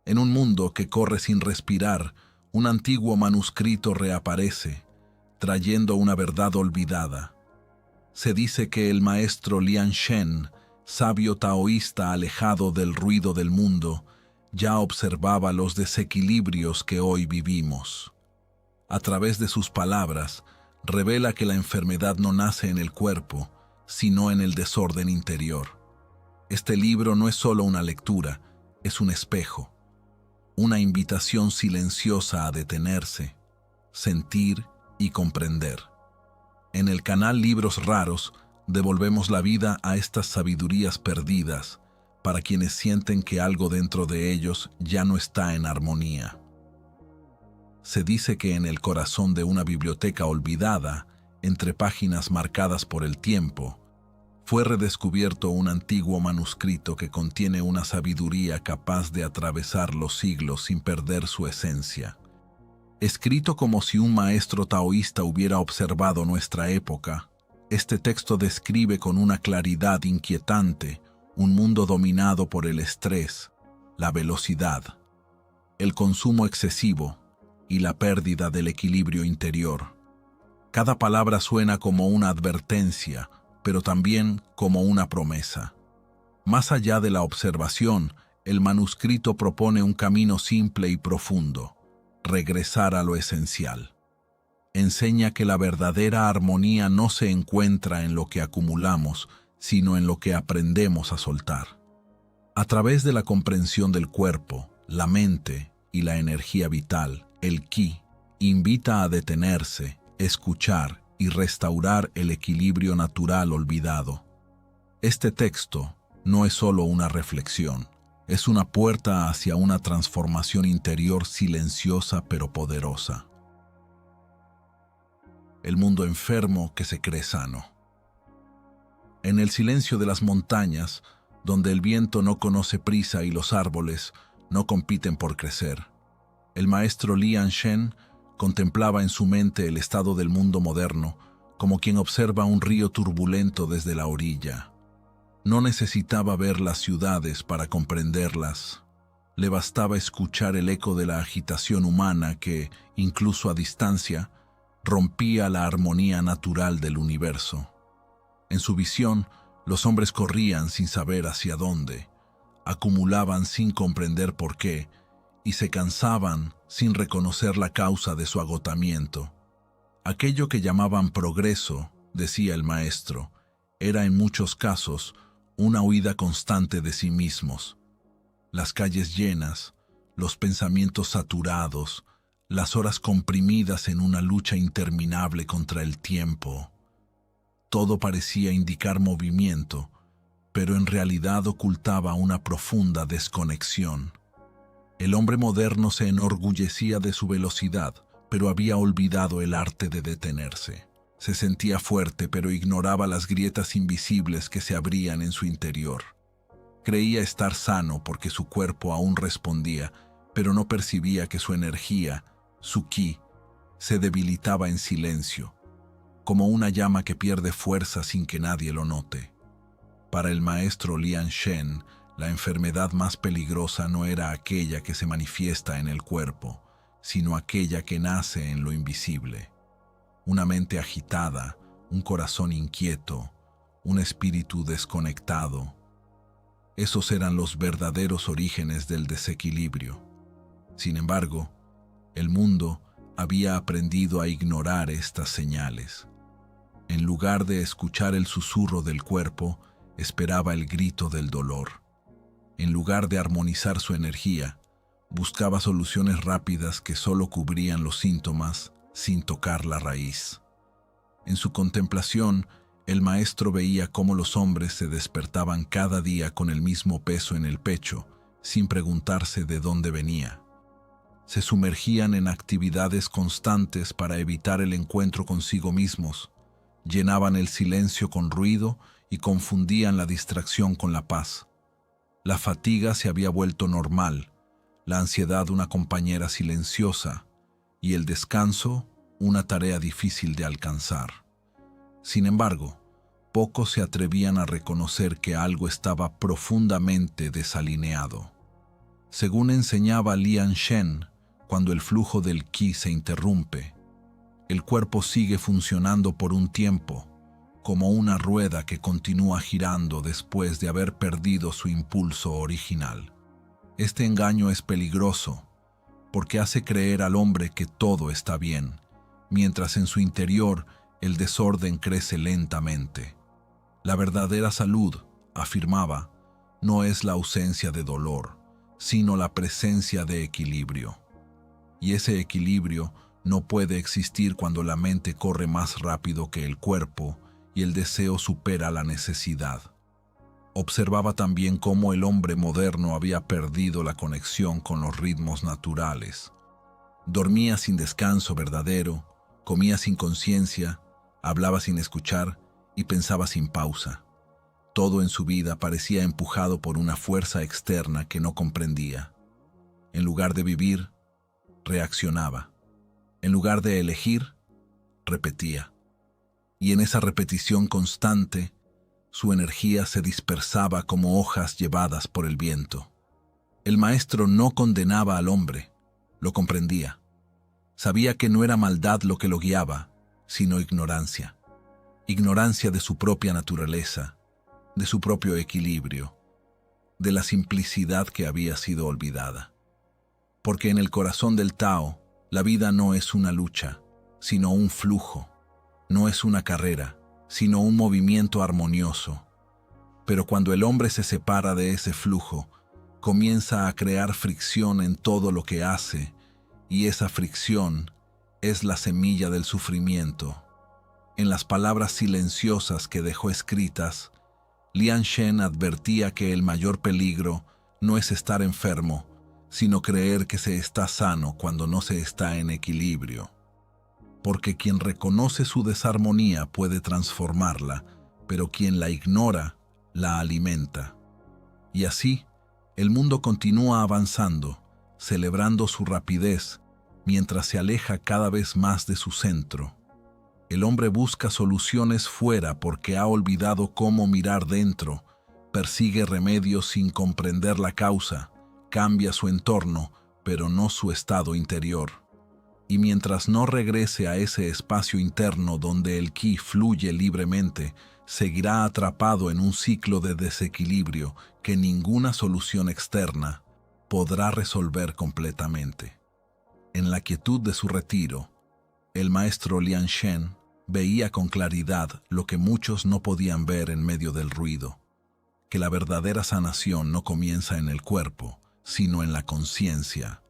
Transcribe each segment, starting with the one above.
En un mundo que corre sin respirar, un antiguo manuscrito reaparece, trayendo una verdad olvidada. Se dice que el maestro Lian Shen, sabio taoísta alejado del ruido del mundo, ya observaba los desequilibrios que hoy vivimos. A través de sus palabras, revela que la enfermedad no nace en el cuerpo, sino en el desorden interior. Este libro no es solo una lectura, es un espejo, una invitación silenciosa a detenerse, sentir y comprender. En el canal Libros Raros, devolvemos la vida a estas sabidurías perdidas, para quienes sienten que algo dentro de ellos ya no está en armonía. Se dice que en el corazón de una biblioteca olvidada, entre páginas marcadas por el tiempo, fue redescubierto un antiguo manuscrito que contiene una sabiduría capaz de atravesar los siglos sin perder su esencia. Escrito como si un maestro taoísta hubiera observado nuestra época, este texto describe con una claridad inquietante un mundo dominado por el estrés, la velocidad, el consumo excesivo y la pérdida del equilibrio interior. Cada palabra suena como una advertencia, pero también como una promesa. Más allá de la observación, el manuscrito propone un camino simple y profundo: regresar a lo esencial. Enseña que la verdadera armonía no se encuentra en lo que acumulamos, sino en lo que aprendemos a soltar. A través de la comprensión del cuerpo, la mente y la energía vital, el Qi invita a detenerse, escuchar y restaurar el equilibrio natural olvidado. Este texto no es solo una reflexión, es una puerta hacia una transformación interior silenciosa pero poderosa. El mundo enfermo que se cree sano. En el silencio de las montañas, donde el viento no conoce prisa y los árboles no compiten por crecer, el maestro Lian Shen contemplaba en su mente el estado del mundo moderno, como quien observa un río turbulento desde la orilla. No necesitaba ver las ciudades para comprenderlas. Le bastaba escuchar el eco de la agitación humana que, incluso a distancia, rompía la armonía natural del universo. En su visión, los hombres corrían sin saber hacia dónde, acumulaban sin comprender por qué, y se cansaban sin reconocer la causa de su agotamiento. Aquello que llamaban progreso, decía el maestro, era en muchos casos una huida constante de sí mismos. Las calles llenas, los pensamientos saturados, las horas comprimidas en una lucha interminable contra el tiempo. Todo parecía indicar movimiento, pero en realidad ocultaba una profunda desconexión. El hombre moderno se enorgullecía de su velocidad, pero había olvidado el arte de detenerse. Se sentía fuerte, pero ignoraba las grietas invisibles que se abrían en su interior. Creía estar sano porque su cuerpo aún respondía, pero no percibía que su energía, su ki, se debilitaba en silencio, como una llama que pierde fuerza sin que nadie lo note. Para el maestro Lian Shen, la enfermedad más peligrosa no era aquella que se manifiesta en el cuerpo, sino aquella que nace en lo invisible. Una mente agitada, un corazón inquieto, un espíritu desconectado. Esos eran los verdaderos orígenes del desequilibrio. Sin embargo, el mundo había aprendido a ignorar estas señales. En lugar de escuchar el susurro del cuerpo, esperaba el grito del dolor. En lugar de armonizar su energía, buscaba soluciones rápidas que solo cubrían los síntomas sin tocar la raíz. En su contemplación, el maestro veía cómo los hombres se despertaban cada día con el mismo peso en el pecho, sin preguntarse de dónde venía. Se sumergían en actividades constantes para evitar el encuentro consigo mismos, llenaban el silencio con ruido y confundían la distracción con la paz. La fatiga se había vuelto normal, la ansiedad una compañera silenciosa y el descanso una tarea difícil de alcanzar. Sin embargo, pocos se atrevían a reconocer que algo estaba profundamente desalineado. Según enseñaba Lian Shen, cuando el flujo del Qi se interrumpe, el cuerpo sigue funcionando por un tiempo, como una rueda que continúa girando después de haber perdido su impulso original. Este engaño es peligroso porque hace creer al hombre que todo está bien, mientras en su interior el desorden crece lentamente. La verdadera salud, afirmaba, no es la ausencia de dolor, sino la presencia de equilibrio. Y ese equilibrio no puede existir cuando la mente corre más rápido que el cuerpo y el deseo supera la necesidad. Observaba también cómo el hombre moderno había perdido la conexión con los ritmos naturales. Dormía sin descanso verdadero, comía sin conciencia, hablaba sin escuchar y pensaba sin pausa. Todo en su vida parecía empujado por una fuerza externa que no comprendía. En lugar de vivir, reaccionaba. En lugar de elegir, repetía. Y en esa repetición constante, su energía se dispersaba como hojas llevadas por el viento. El maestro no condenaba al hombre, lo comprendía. Sabía que no era maldad lo que lo guiaba, sino ignorancia. Ignorancia de su propia naturaleza, de su propio equilibrio, de la simplicidad que había sido olvidada. Porque en el corazón del Tao, la vida no es una lucha, sino un flujo. No es una carrera, sino un movimiento armonioso. Pero cuando el hombre se separa de ese flujo, comienza a crear fricción en todo lo que hace, y esa fricción es la semilla del sufrimiento. En las palabras silenciosas que dejó escritas, Lian Shen advertía que el mayor peligro no es estar enfermo, sino creer que se está sano cuando no se está en equilibrio. Porque quien reconoce su desarmonía puede transformarla, pero quien la ignora, la alimenta. Y así, el mundo continúa avanzando, celebrando su rapidez, mientras se aleja cada vez más de su centro. El hombre busca soluciones fuera porque ha olvidado cómo mirar dentro, persigue remedios sin comprender la causa, cambia su entorno, pero no su estado interior. Y mientras no regrese a ese espacio interno donde el Qi fluye libremente, seguirá atrapado en un ciclo de desequilibrio que ninguna solución externa podrá resolver completamente. En la quietud de su retiro, el maestro Lian Shen veía con claridad lo que muchos no podían ver en medio del ruido, que la verdadera sanación no comienza en el cuerpo, sino en la conciencia,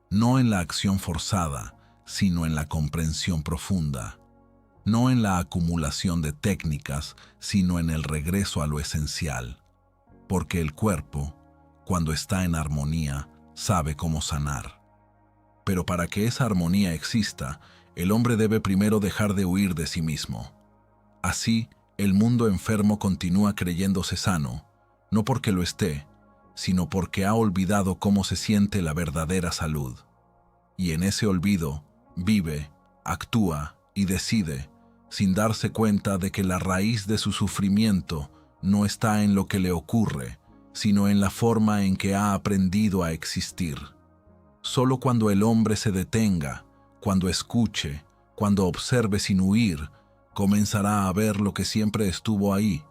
no en la acción forzada, sino en la comprensión profunda, no en la acumulación de técnicas, sino en el regreso a lo esencial, porque el cuerpo, cuando está en armonía, sabe cómo sanar. Pero para que esa armonía exista, el hombre debe primero dejar de huir de sí mismo. Así, el mundo enfermo continúa creyéndose sano, no porque lo esté, sino porque ha olvidado cómo se siente la verdadera salud. Y en ese olvido, vive, actúa y decide, sin darse cuenta de que la raíz de su sufrimiento no está en lo que le ocurre, sino en la forma en que ha aprendido a existir. Solo cuando el hombre se detenga, cuando escuche, cuando observe sin huir, comenzará a ver lo que siempre estuvo ahí,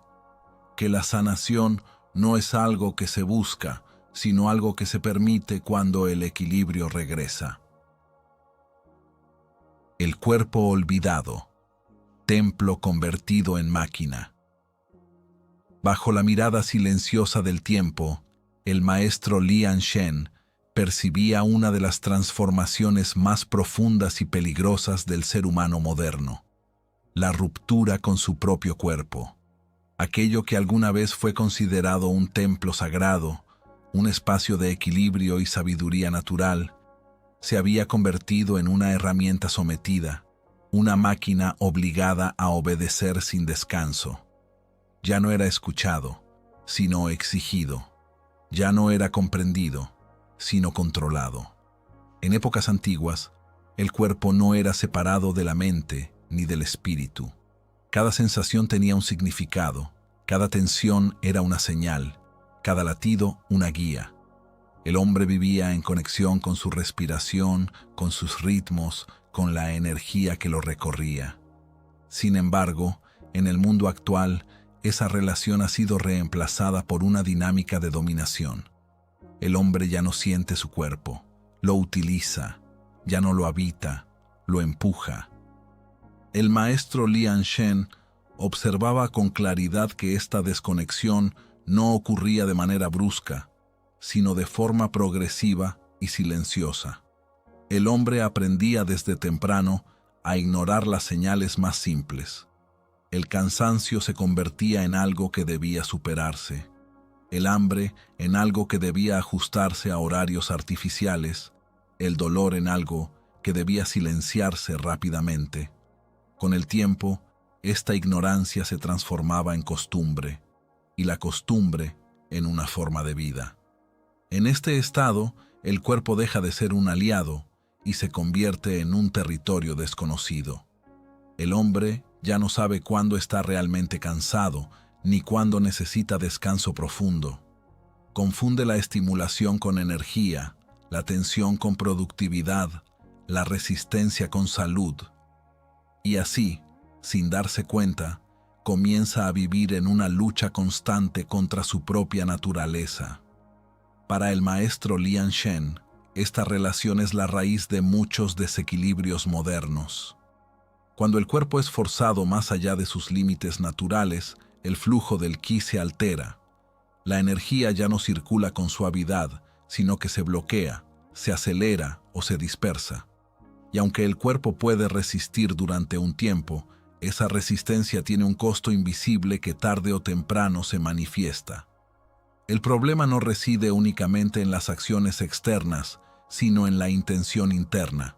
que la sanación no es algo que se busca, sino algo que se permite cuando el equilibrio regresa. El cuerpo olvidado, templo convertido en máquina. Bajo la mirada silenciosa del tiempo, el maestro Lian Shen percibía una de las transformaciones más profundas y peligrosas del ser humano moderno: la ruptura con su propio cuerpo. Aquello que alguna vez fue considerado un templo sagrado, un espacio de equilibrio y sabiduría natural, se había convertido en una herramienta sometida, una máquina obligada a obedecer sin descanso. Ya no era escuchado, sino exigido. Ya no era comprendido, sino controlado. En épocas antiguas, el cuerpo no era separado de la mente ni del espíritu. Cada sensación tenía un significado, cada tensión era una señal, cada latido una guía. El hombre vivía en conexión con su respiración, con sus ritmos, con la energía que lo recorría. Sin embargo, en el mundo actual, esa relación ha sido reemplazada por una dinámica de dominación. El hombre ya no siente su cuerpo, lo utiliza, ya no lo habita, lo empuja. El maestro Lian Shen observaba con claridad que esta desconexión no ocurría de manera brusca, sino de forma progresiva y silenciosa. El hombre aprendía desde temprano a ignorar las señales más simples. El cansancio se convertía en algo que debía superarse, el hambre en algo que debía ajustarse a horarios artificiales, el dolor en algo que debía silenciarse rápidamente. Con el tiempo, esta ignorancia se transformaba en costumbre, y la costumbre en una forma de vida. En este estado, el cuerpo deja de ser un aliado y se convierte en un territorio desconocido. El hombre ya no sabe cuándo está realmente cansado, ni cuándo necesita descanso profundo. Confunde la estimulación con energía, la tensión con productividad, la resistencia con salud. Y así, sin darse cuenta, comienza a vivir en una lucha constante contra su propia naturaleza. Para el maestro Lian Shen, esta relación es la raíz de muchos desequilibrios modernos. Cuando el cuerpo es forzado más allá de sus límites naturales, el flujo del ki se altera. La energía ya no circula con suavidad, sino que se bloquea, se acelera o se dispersa. Y aunque el cuerpo puede resistir durante un tiempo, esa resistencia tiene un costo invisible que tarde o temprano se manifiesta. El problema no reside únicamente en las acciones externas, sino en la intención interna.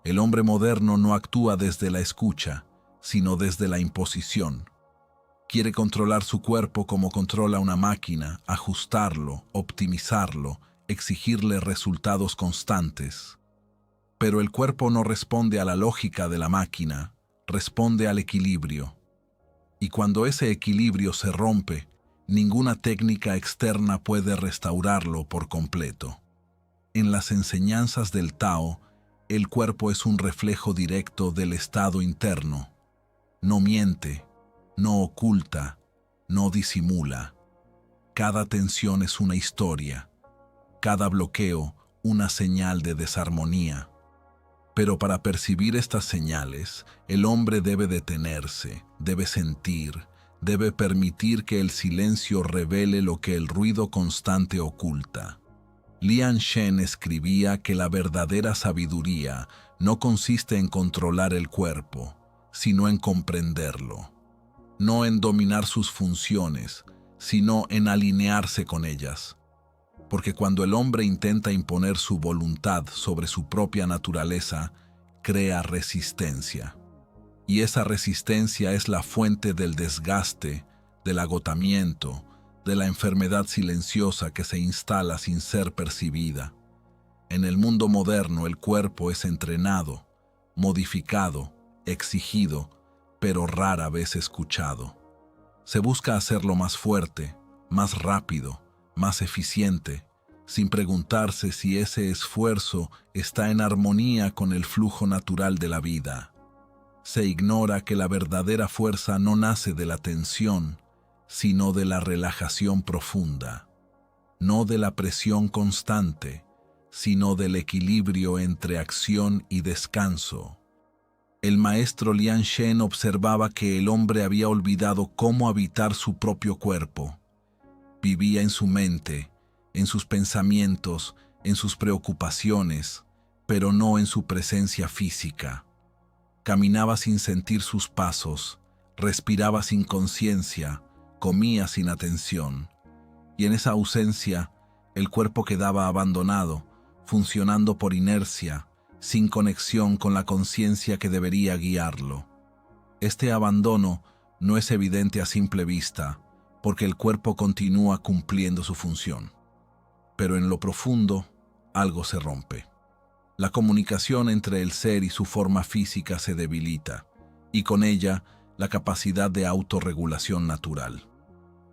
El hombre moderno no actúa desde la escucha, sino desde la imposición. Quiere controlar su cuerpo como controla una máquina, ajustarlo, optimizarlo, exigirle resultados constantes. Pero el cuerpo no responde a la lógica de la máquina, responde al equilibrio. Y cuando ese equilibrio se rompe, ninguna técnica externa puede restaurarlo por completo. En las enseñanzas del Tao, el cuerpo es un reflejo directo del estado interno. No miente, no oculta, no disimula. Cada tensión es una historia, cada bloqueo una señal de desarmonía. Pero para percibir estas señales, el hombre debe detenerse, debe sentir, debe permitir que el silencio revele lo que el ruido constante oculta. Lian Shen escribía que la verdadera sabiduría no consiste en controlar el cuerpo, sino en comprenderlo. No en dominar sus funciones, sino en alinearse con ellas. Porque cuando el hombre intenta imponer su voluntad sobre su propia naturaleza, crea resistencia. Y esa resistencia es la fuente del desgaste, del agotamiento, de la enfermedad silenciosa que se instala sin ser percibida. En el mundo moderno el cuerpo es entrenado, modificado, exigido, pero rara vez escuchado. Se busca hacerlo más fuerte, más rápido, más eficiente, sin preguntarse si ese esfuerzo está en armonía con el flujo natural de la vida. Se ignora que la verdadera fuerza no nace de la tensión, sino de la relajación profunda, no de la presión constante, sino del equilibrio entre acción y descanso. El maestro Lian Shen observaba que el hombre había olvidado cómo habitar su propio cuerpo. Vivía en su mente, en sus pensamientos, en sus preocupaciones, pero no en su presencia física. Caminaba sin sentir sus pasos, respiraba sin conciencia, comía sin atención, y en esa ausencia el cuerpo quedaba abandonado, funcionando por inercia, sin conexión con la conciencia que debería guiarlo. Este abandono no es evidente a simple vista, porque el cuerpo continúa cumpliendo su función. Pero en lo profundo, algo se rompe. La comunicación entre el ser y su forma física se debilita, y con ella la capacidad de autorregulación natural.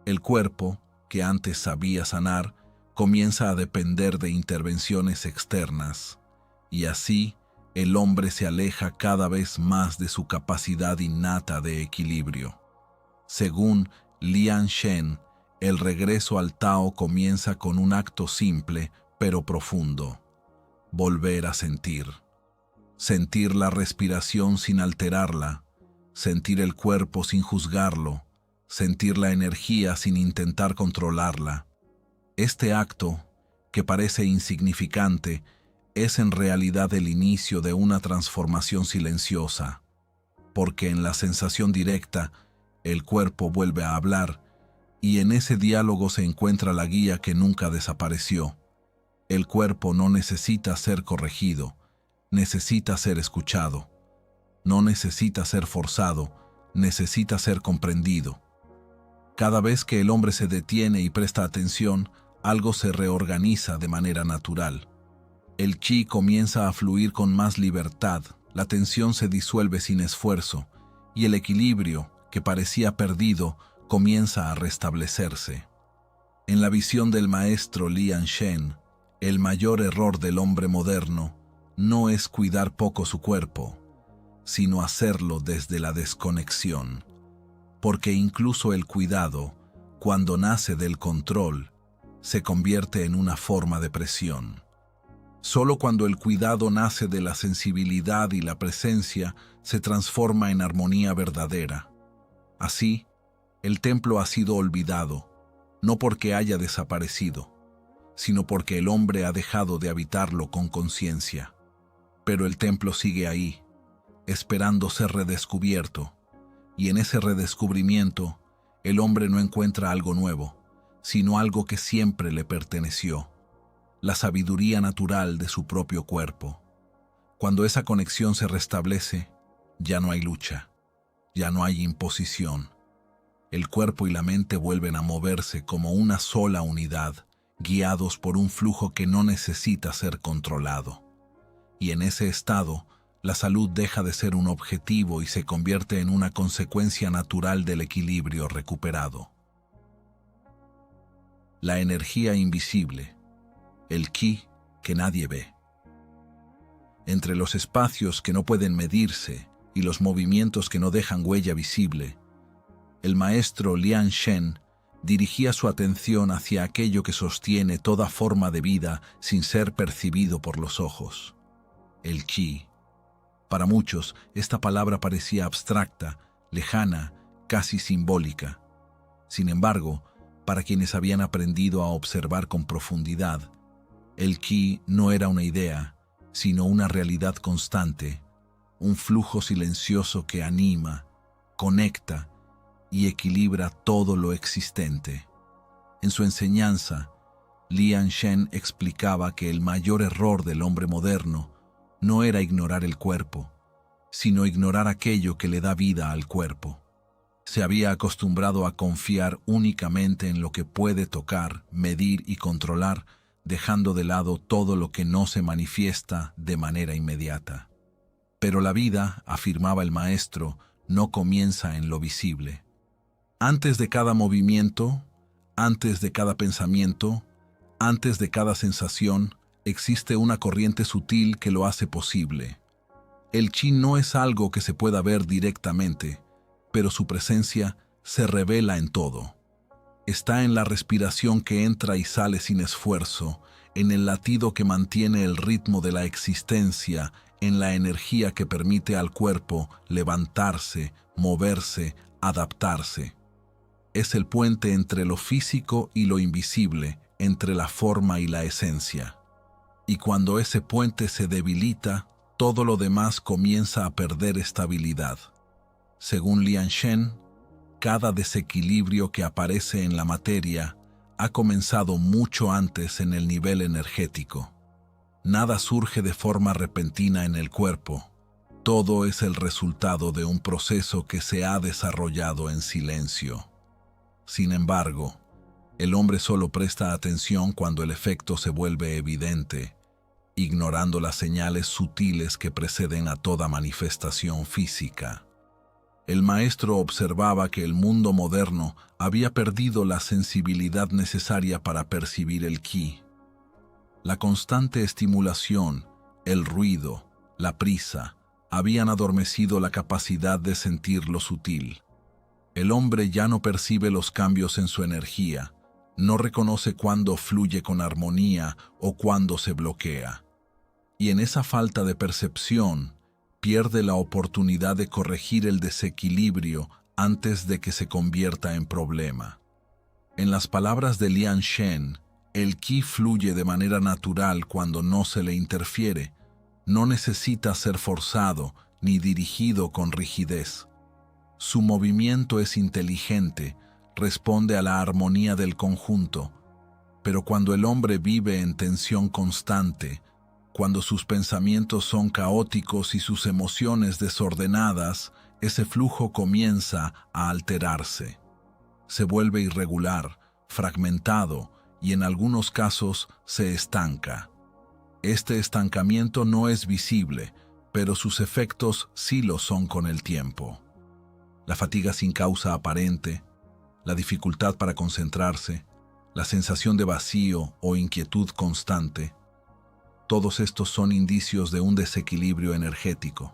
El cuerpo, que antes sabía sanar, comienza a depender de intervenciones externas, y así el hombre se aleja cada vez más de su capacidad innata de equilibrio. Según Lian Shen, el regreso al Tao comienza con un acto simple pero profundo: volver a sentir. Sentir la respiración sin alterarla, sentir el cuerpo sin juzgarlo, sentir la energía sin intentar controlarla. Este acto, que parece insignificante, es en realidad el inicio de una transformación silenciosa, porque en la sensación directa, el cuerpo vuelve a hablar, y en ese diálogo se encuentra la guía que nunca desapareció. El cuerpo no necesita ser corregido, necesita ser escuchado. No necesita ser forzado, necesita ser comprendido. Cada vez que el hombre se detiene y presta atención, algo se reorganiza de manera natural. El ki comienza a fluir con más libertad, la tensión se disuelve sin esfuerzo, y el equilibrio, que parecía perdido, comienza a restablecerse. En la visión del maestro Lian Shen, el mayor error del hombre moderno no es cuidar poco su cuerpo, sino hacerlo desde la desconexión. Porque incluso el cuidado, cuando nace del control, se convierte en una forma de presión. Solo cuando el cuidado nace de la sensibilidad y la presencia, se transforma en armonía verdadera. Así, el templo ha sido olvidado, no porque haya desaparecido, sino porque el hombre ha dejado de habitarlo con conciencia. Pero el templo sigue ahí, esperando ser redescubierto, y en ese redescubrimiento, el hombre no encuentra algo nuevo, sino algo que siempre le perteneció, la sabiduría natural de su propio cuerpo. Cuando esa conexión se restablece, ya no hay lucha, ya no hay imposición. El cuerpo y la mente vuelven a moverse como una sola unidad, guiados por un flujo que no necesita ser controlado. Y en ese estado, la salud deja de ser un objetivo y se convierte en una consecuencia natural del equilibrio recuperado. La energía invisible, el ki que nadie ve. Entre los espacios que no pueden medirse y los movimientos que no dejan huella visible, el maestro Lian Shen dirigía su atención hacia aquello que sostiene toda forma de vida sin ser percibido por los ojos: el ki. Para muchos, esta palabra parecía abstracta, lejana, casi simbólica. Sin embargo, para quienes habían aprendido a observar con profundidad, el ki no era una idea, sino una realidad constante, un flujo silencioso que anima, conecta y equilibra todo lo existente. En su enseñanza, Lian Shen explicaba que el mayor error del hombre moderno no era ignorar el cuerpo, sino ignorar aquello que le da vida al cuerpo. Se había acostumbrado a confiar únicamente en lo que puede tocar, medir y controlar, dejando de lado todo lo que no se manifiesta de manera inmediata. Pero la vida, afirmaba el maestro, no comienza en lo visible. Antes de cada movimiento, antes de cada pensamiento, antes de cada sensación, existe una corriente sutil que lo hace posible. El chi no es algo que se pueda ver directamente, pero su presencia se revela en todo. Está en la respiración que entra y sale sin esfuerzo, en el latido que mantiene el ritmo de la existencia, en la energía que permite al cuerpo levantarse, moverse, adaptarse. Es el puente entre lo físico y lo invisible, entre la forma y la esencia. Y cuando ese puente se debilita, todo lo demás comienza a perder estabilidad. Según Lian Shen, cada desequilibrio que aparece en la materia ha comenzado mucho antes en el nivel energético. Nada surge de forma repentina en el cuerpo. Todo es el resultado de un proceso que se ha desarrollado en silencio. Sin embargo, el hombre solo presta atención cuando el efecto se vuelve evidente, ignorando las señales sutiles que preceden a toda manifestación física. El maestro observaba que el mundo moderno había perdido la sensibilidad necesaria para percibir el ki. La constante estimulación, el ruido, la prisa, habían adormecido la capacidad de sentir lo sutil. El hombre ya no percibe los cambios en su energía, no reconoce cuándo fluye con armonía o cuándo se bloquea. Y en esa falta de percepción, pierde la oportunidad de corregir el desequilibrio antes de que se convierta en problema. En las palabras de Lian Shen, el ki fluye de manera natural cuando no se le interfiere. No necesita ser forzado ni dirigido con rigidez. Su movimiento es inteligente, responde a la armonía del conjunto. Pero cuando el hombre vive en tensión constante, cuando sus pensamientos son caóticos y sus emociones desordenadas, ese flujo comienza a alterarse. Se vuelve irregular, fragmentado y en algunos casos se estanca. Este estancamiento no es visible, pero sus efectos sí lo son con el tiempo. La fatiga sin causa aparente, la dificultad para concentrarse, la sensación de vacío o inquietud constante. Todos estos son indicios de un desequilibrio energético.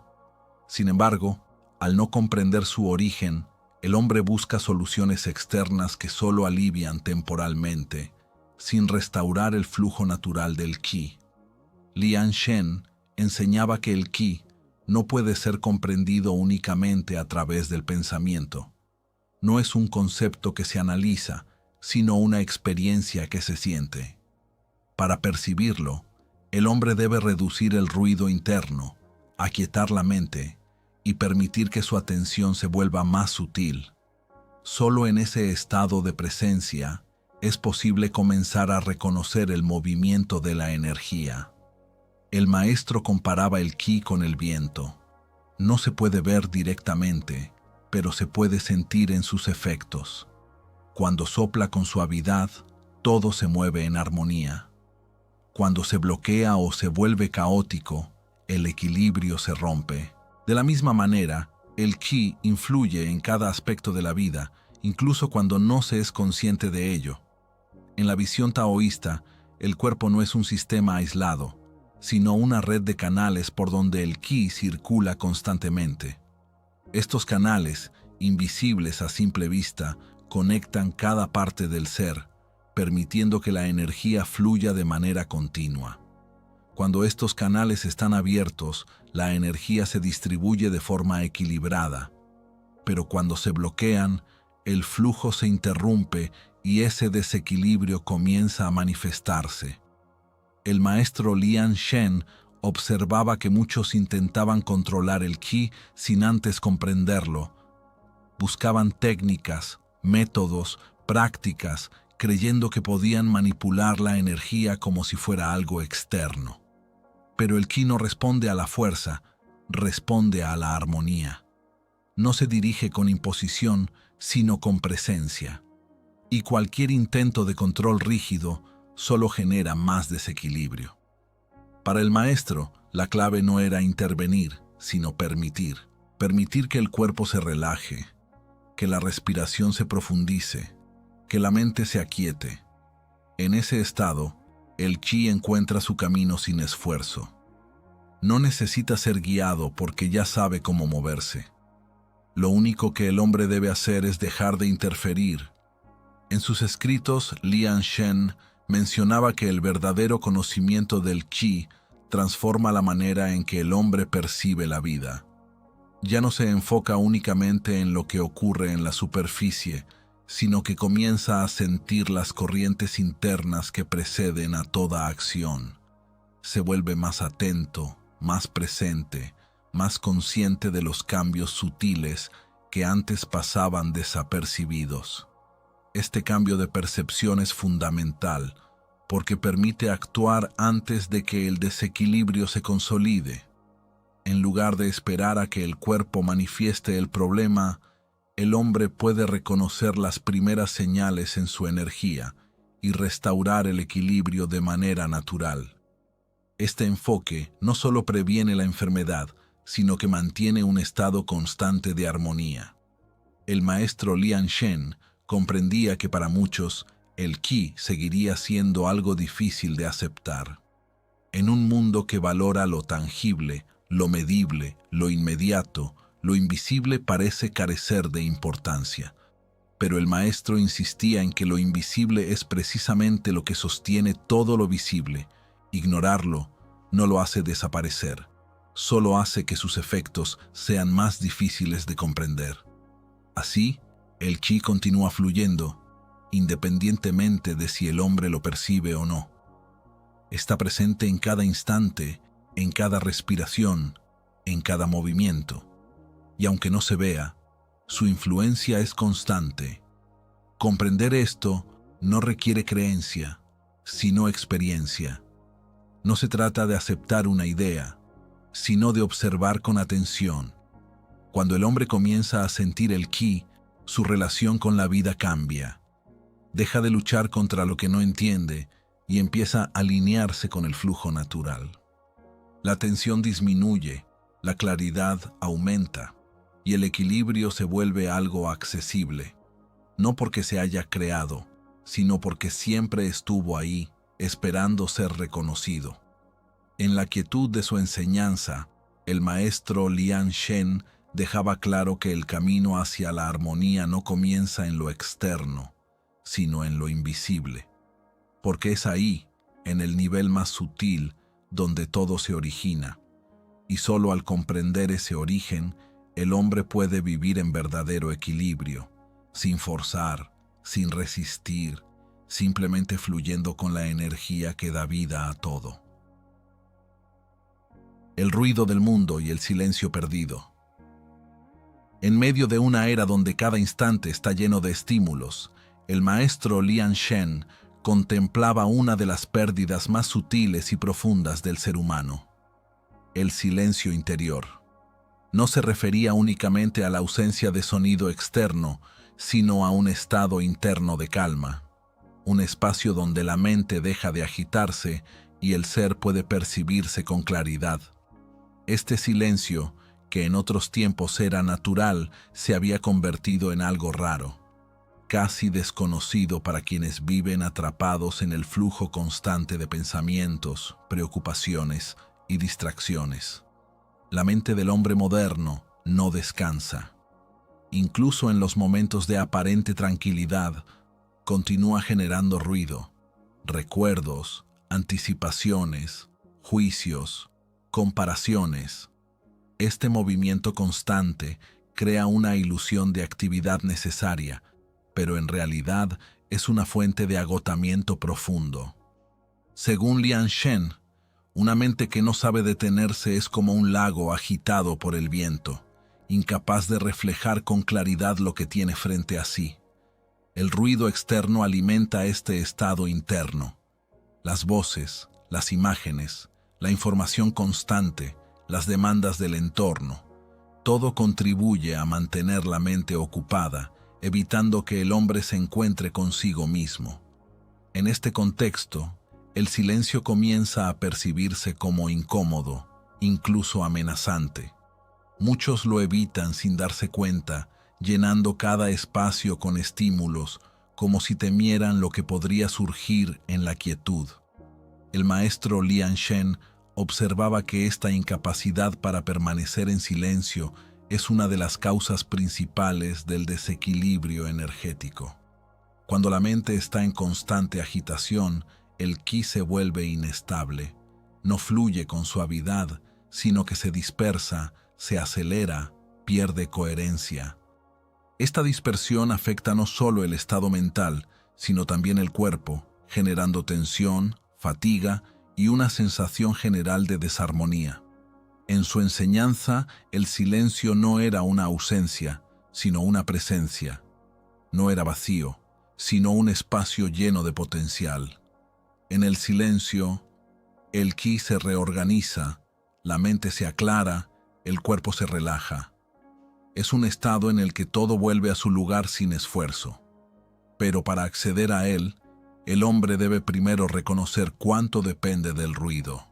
Sin embargo, al no comprender su origen, el hombre busca soluciones externas que solo alivian temporalmente, sin restaurar el flujo natural del ki. Lian Shen enseñaba que el ki no puede ser comprendido únicamente a través del pensamiento. No es un concepto que se analiza, sino una experiencia que se siente. Para percibirlo, el hombre debe reducir el ruido interno, aquietar la mente y permitir que su atención se vuelva más sutil. Solo en ese estado de presencia es posible comenzar a reconocer el movimiento de la energía. El maestro comparaba el ki con el viento. No se puede ver directamente, pero se puede sentir en sus efectos. Cuando sopla con suavidad, todo se mueve en armonía. Cuando se bloquea o se vuelve caótico, el equilibrio se rompe. De la misma manera, el ki influye en cada aspecto de la vida, incluso cuando no se es consciente de ello. En la visión taoísta, el cuerpo no es un sistema aislado, sino una red de canales por donde el ki circula constantemente. Estos canales, invisibles a simple vista, conectan cada parte del ser, permitiendo que la energía fluya de manera continua. Cuando estos canales están abiertos, la energía se distribuye de forma equilibrada. Pero cuando se bloquean, el flujo se interrumpe y ese desequilibrio comienza a manifestarse. El maestro Lian Shen observaba que muchos intentaban controlar el ki sin antes comprenderlo. Buscaban técnicas, métodos, prácticas, creyendo que podían manipular la energía como si fuera algo externo. Pero el ki no responde a la fuerza, responde a la armonía. No se dirige con imposición, sino con presencia. Y cualquier intento de control rígido solo genera más desequilibrio. Para el maestro, la clave no era intervenir, sino permitir. Permitir que el cuerpo se relaje, que la respiración se profundice, que la mente se aquiete. En ese estado, el ki encuentra su camino sin esfuerzo. No necesita ser guiado porque ya sabe cómo moverse. Lo único que el hombre debe hacer es dejar de interferir. En sus escritos, Lian Shen mencionaba que el verdadero conocimiento del ki transforma la manera en que el hombre percibe la vida. Ya no se enfoca únicamente en lo que ocurre en la superficie, sino que comienza a sentir las corrientes internas que preceden a toda acción. Se vuelve más atento, más presente, más consciente de los cambios sutiles que antes pasaban desapercibidos. Este cambio de percepción es fundamental porque permite actuar antes de que el desequilibrio se consolide. En lugar de esperar a que el cuerpo manifieste el problema, el hombre puede reconocer las primeras señales en su energía y restaurar el equilibrio de manera natural. Este enfoque no solo previene la enfermedad, sino que mantiene un estado constante de armonía. El maestro Lian Shen comprendía que para muchos el Qi seguiría siendo algo difícil de aceptar. En un mundo que valora lo tangible, lo medible, lo inmediato, lo invisible parece carecer de importancia. Pero el maestro insistía en que lo invisible es precisamente lo que sostiene todo lo visible. Ignorarlo no lo hace desaparecer, solo hace que sus efectos sean más difíciles de comprender. Así, el Qi continúa fluyendo, independientemente de si el hombre lo percibe o no. Está presente en cada instante, en cada respiración, en cada movimiento. Y aunque no se vea, su influencia es constante. Comprender esto no requiere creencia, sino experiencia. No se trata de aceptar una idea, sino de observar con atención. Cuando el hombre comienza a sentir el Qi, su relación con la vida cambia. Deja de luchar contra lo que no entiende y empieza a alinearse con el flujo natural. La tensión disminuye, la claridad aumenta y el equilibrio se vuelve algo accesible, no porque se haya creado, sino porque siempre estuvo ahí, esperando ser reconocido. En la quietud de su enseñanza, el maestro Lian Shen dejaba claro que el camino hacia la armonía no comienza en lo externo, sino en lo invisible, porque es ahí, en el nivel más sutil, donde todo se origina, y solo al comprender ese origen, el hombre puede vivir en verdadero equilibrio, sin forzar, sin resistir, simplemente fluyendo con la energía que da vida a todo. El ruido del mundo y el silencio perdido. En medio de una era donde cada instante está lleno de estímulos, el maestro Lian Shen contemplaba una de las pérdidas más sutiles y profundas del ser humano: el silencio interior. No se refería únicamente a la ausencia de sonido externo, sino a un estado interno de calma, un espacio donde la mente deja de agitarse y el ser puede percibirse con claridad. Este silencio, que en otros tiempos era natural, se había convertido en algo raro, casi desconocido para quienes viven atrapados en el flujo constante de pensamientos, preocupaciones y distracciones. La mente del hombre moderno no descansa. Incluso en los momentos de aparente tranquilidad, continúa generando ruido, recuerdos, anticipaciones, juicios, comparaciones. Este movimiento constante crea una ilusión de actividad necesaria, pero en realidad es una fuente de agotamiento profundo. Según Lian Shen, una mente que no sabe detenerse es como un lago agitado por el viento, incapaz de reflejar con claridad lo que tiene frente a sí. El ruido externo alimenta este estado interno. Las voces, las imágenes, la información constante, las demandas del entorno, todo contribuye a mantener la mente ocupada, evitando que el hombre se encuentre consigo mismo. En este contexto, el silencio comienza a percibirse como incómodo, incluso amenazante. Muchos lo evitan sin darse cuenta, llenando cada espacio con estímulos, como si temieran lo que podría surgir en la quietud. El maestro Lian Shen observaba que esta incapacidad para permanecer en silencio es una de las causas principales del desequilibrio energético. Cuando la mente está en constante agitación, el Qi se vuelve inestable, no fluye con suavidad, sino que se dispersa, se acelera, pierde coherencia. Esta dispersión afecta no solo el estado mental, sino también el cuerpo, generando tensión, fatiga y una sensación general de desarmonía. En su enseñanza, el silencio no era una ausencia, sino una presencia. No era vacío, sino un espacio lleno de potencial. En el silencio, el Qi se reorganiza, la mente se aclara, el cuerpo se relaja. Es un estado en el que todo vuelve a su lugar sin esfuerzo. Pero para acceder a él, el hombre debe primero reconocer cuánto depende del ruido.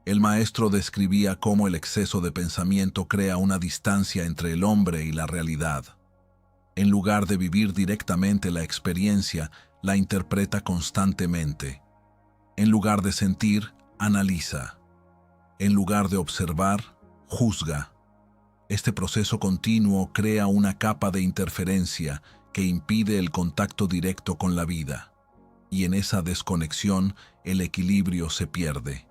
El maestro describía cómo el exceso de pensamiento crea una distancia entre el hombre y la realidad. En lugar de vivir directamente la experiencia, la interpreta constantemente. En lugar de sentir, analiza. En lugar de observar, juzga. Este proceso continuo crea una capa de interferencia que impide el contacto directo con la vida. Y en esa desconexión, el equilibrio se pierde.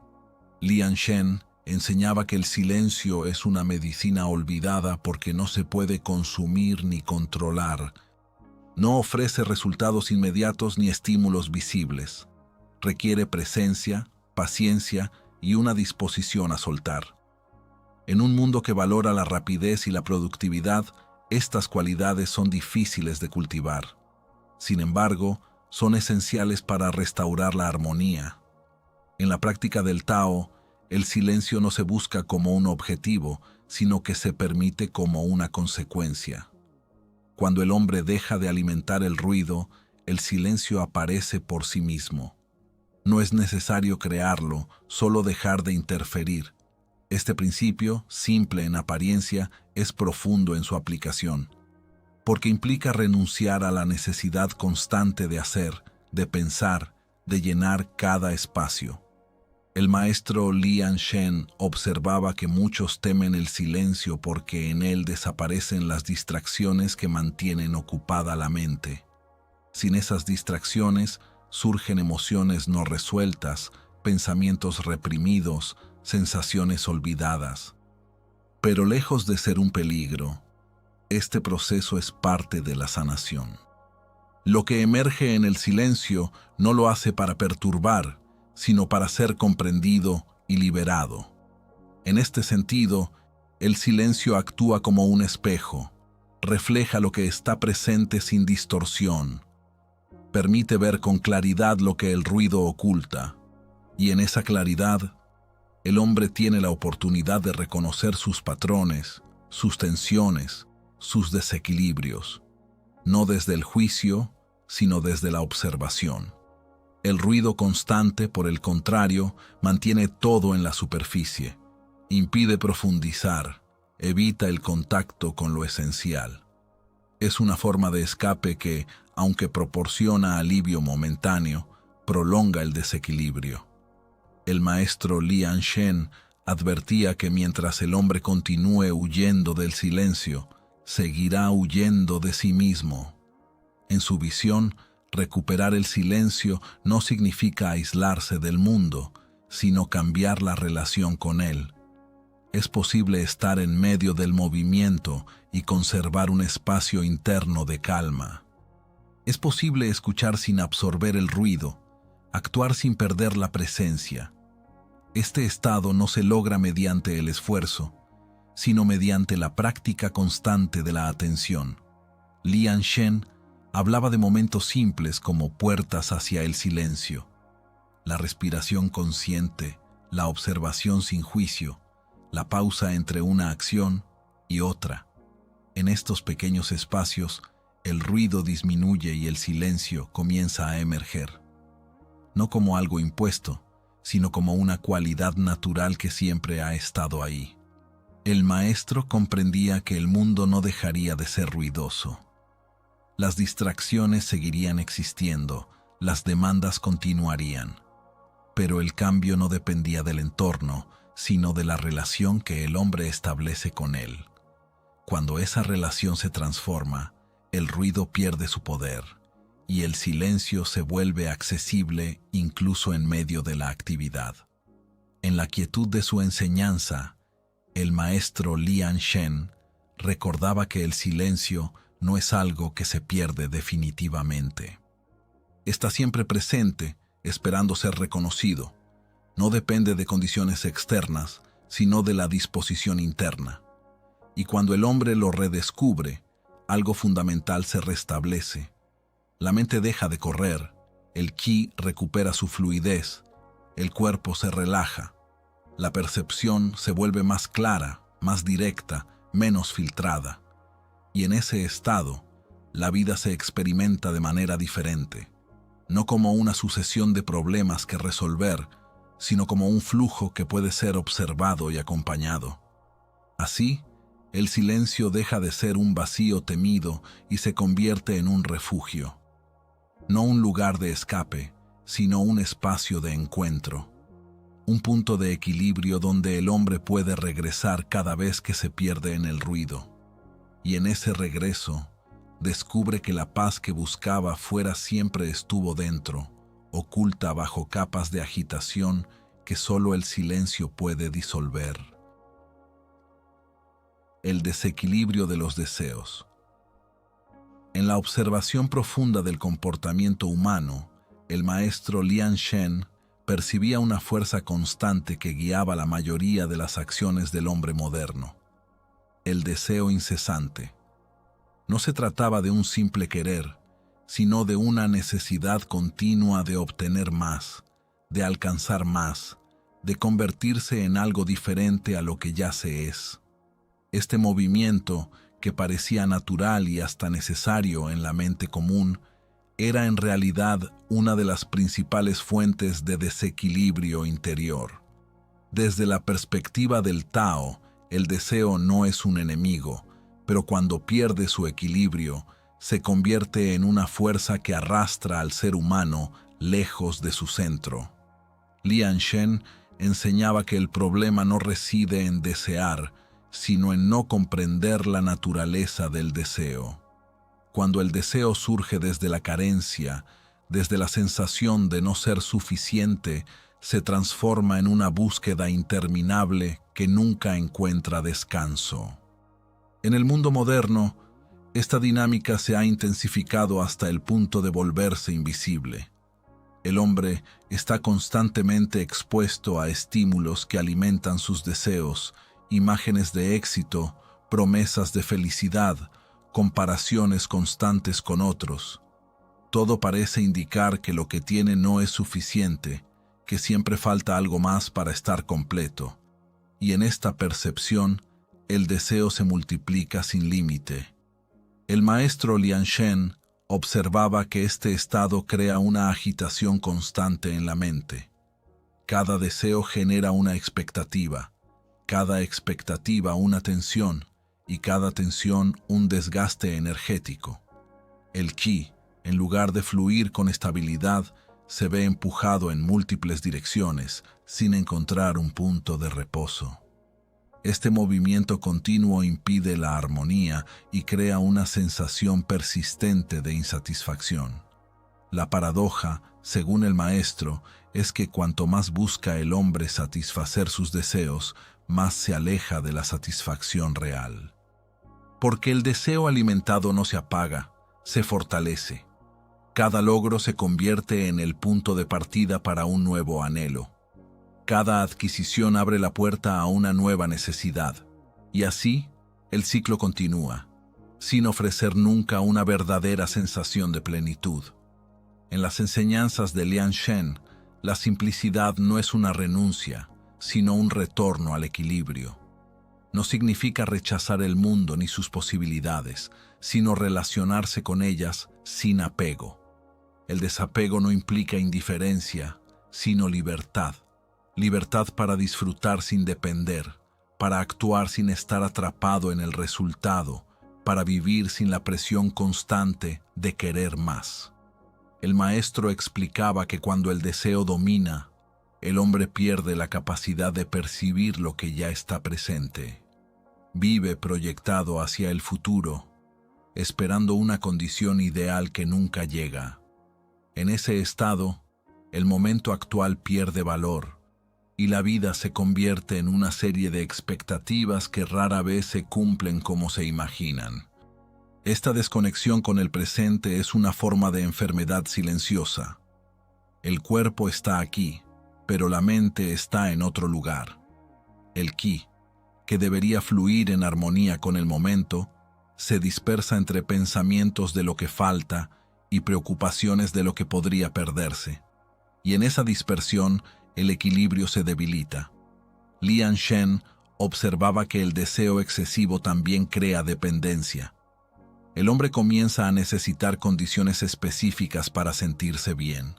Lian Shen enseñaba que el silencio es una medicina olvidada porque no se puede consumir ni controlar. No ofrece resultados inmediatos ni estímulos visibles. Requiere presencia, paciencia y una disposición a soltar. En un mundo que valora la rapidez y la productividad, estas cualidades son difíciles de cultivar. Sin embargo, son esenciales para restaurar la armonía. En la práctica del Tao, el silencio no se busca como un objetivo, sino que se permite como una consecuencia. Cuando el hombre deja de alimentar el ruido, el silencio aparece por sí mismo. No es necesario crearlo, solo dejar de interferir. Este principio, simple en apariencia, es profundo en su aplicación, porque implica renunciar a la necesidad constante de hacer, de pensar, de llenar cada espacio. El maestro Lian Shen observaba que muchos temen el silencio porque en él desaparecen las distracciones que mantienen ocupada la mente. Sin esas distracciones, surgen emociones no resueltas, pensamientos reprimidos, sensaciones olvidadas. Pero lejos de ser un peligro, este proceso es parte de la sanación. Lo que emerge en el silencio no lo hace para perturbar, sino para ser comprendido y liberado. En este sentido, el silencio actúa como un espejo, refleja lo que está presente sin distorsión, permite ver con claridad lo que el ruido oculta, y en esa claridad, el hombre tiene la oportunidad de reconocer sus patrones, sus tensiones, sus desequilibrios, no desde el juicio, sino desde la observación. El ruido constante, por el contrario, mantiene todo en la superficie, impide profundizar, evita el contacto con lo esencial. Es una forma de escape que, aunque proporciona alivio momentáneo, prolonga el desequilibrio. El maestro Lian Shen advertía que mientras el hombre continúe huyendo del silencio, seguirá huyendo de sí mismo. En su visión, recuperar el silencio no significa aislarse del mundo, sino cambiar la relación con él. Es posible estar en medio del movimiento y conservar un espacio interno de calma. Es posible escuchar sin absorber el ruido, actuar sin perder la presencia. Este estado no se logra mediante el esfuerzo, sino mediante la práctica constante de la atención. Lian Shen hablaba de momentos simples como puertas hacia el silencio, la respiración consciente, la observación sin juicio, la pausa entre una acción y otra. En estos pequeños espacios, el ruido disminuye y el silencio comienza a emerger. No como algo impuesto, sino como una cualidad natural que siempre ha estado ahí. El maestro comprendía que el mundo no dejaría de ser ruidoso. Las distracciones seguirían existiendo, las demandas continuarían. Pero el cambio no dependía del entorno, sino de la relación que el hombre establece con él. Cuando esa relación se transforma, el ruido pierde su poder, y el silencio se vuelve accesible incluso en medio de la actividad. En la quietud de su enseñanza, el maestro Lian Shen recordaba que el silencio no es algo que se pierde definitivamente. Está siempre presente, esperando ser reconocido. No depende de condiciones externas, sino de la disposición interna. Y cuando el hombre lo redescubre, algo fundamental se restablece. La mente deja de correr, el ki recupera su fluidez, el cuerpo se relaja, la percepción se vuelve más clara, más directa, menos filtrada. Y en ese estado, la vida se experimenta de manera diferente, no como una sucesión de problemas que resolver, sino como un flujo que puede ser observado y acompañado. Así, el silencio deja de ser un vacío temido y se convierte en un refugio. No un lugar de escape, sino un espacio de encuentro. Un punto de equilibrio donde el hombre puede regresar cada vez que se pierde en el ruido. Y en ese regreso, descubre que la paz que buscaba fuera siempre estuvo dentro, oculta bajo capas de agitación que solo el silencio puede disolver. El desequilibrio de los deseos. En la observación profunda del comportamiento humano, el maestro Lian Shen percibía una fuerza constante que guiaba la mayoría de las acciones del hombre moderno. El deseo incesante. No se trataba de un simple querer, sino de una necesidad continua de obtener más, de alcanzar más, de convertirse en algo diferente a lo que ya se es. Este movimiento, que parecía natural y hasta necesario en la mente común, era en realidad una de las principales fuentes de desequilibrio interior. Desde la perspectiva del Tao, el deseo no es un enemigo, pero cuando pierde su equilibrio, se convierte en una fuerza que arrastra al ser humano lejos de su centro. Lian Shen enseñaba que el problema no reside en desear, sino en no comprender la naturaleza del deseo. Cuando el deseo surge desde la carencia, desde la sensación de no ser suficiente, se transforma en una búsqueda interminable que nunca encuentra descanso. En el mundo moderno, esta dinámica se ha intensificado hasta el punto de volverse invisible. El hombre está constantemente expuesto a estímulos que alimentan sus deseos, imágenes de éxito, promesas de felicidad, comparaciones constantes con otros. Todo parece indicar que lo que tiene no es suficiente, que siempre falta algo más para estar completo. Y en esta percepción, el deseo se multiplica sin límite. El maestro Lian Shen observaba que este estado crea una agitación constante en la mente. Cada deseo genera una expectativa, cada expectativa una tensión y cada tensión un desgaste energético. El ki, en lugar de fluir con estabilidad, se ve empujado en múltiples direcciones sin encontrar un punto de reposo. Este movimiento continuo impide la armonía y crea una sensación persistente de insatisfacción. La paradoja, según el maestro, es que cuanto más busca el hombre satisfacer sus deseos, más se aleja de la satisfacción real. Porque el deseo alimentado no se apaga, se fortalece. Cada logro se convierte en el punto de partida para un nuevo anhelo. Cada adquisición abre la puerta a una nueva necesidad. Y así, el ciclo continúa, sin ofrecer nunca una verdadera sensación de plenitud. En las enseñanzas de Lian Shen, la simplicidad no es una renuncia, sino un retorno al equilibrio. No significa rechazar el mundo ni sus posibilidades, sino relacionarse con ellas sin apego. El desapego no implica indiferencia, sino libertad. Libertad para disfrutar sin depender, para actuar sin estar atrapado en el resultado, para vivir sin la presión constante de querer más. El maestro explicaba que cuando el deseo domina, el hombre pierde la capacidad de percibir lo que ya está presente. Vive proyectado hacia el futuro, esperando una condición ideal que nunca llega. En ese estado, el momento actual pierde valor, y la vida se convierte en una serie de expectativas que rara vez se cumplen como se imaginan. Esta desconexión con el presente es una forma de enfermedad silenciosa. El cuerpo está aquí, pero la mente está en otro lugar. El ki, que debería fluir en armonía con el momento, se dispersa entre pensamientos de lo que falta y preocupaciones de lo que podría perderse. Y en esa dispersión, el equilibrio se debilita. Lian Shen observaba que el deseo excesivo también crea dependencia. El hombre comienza a necesitar condiciones específicas para sentirse bien.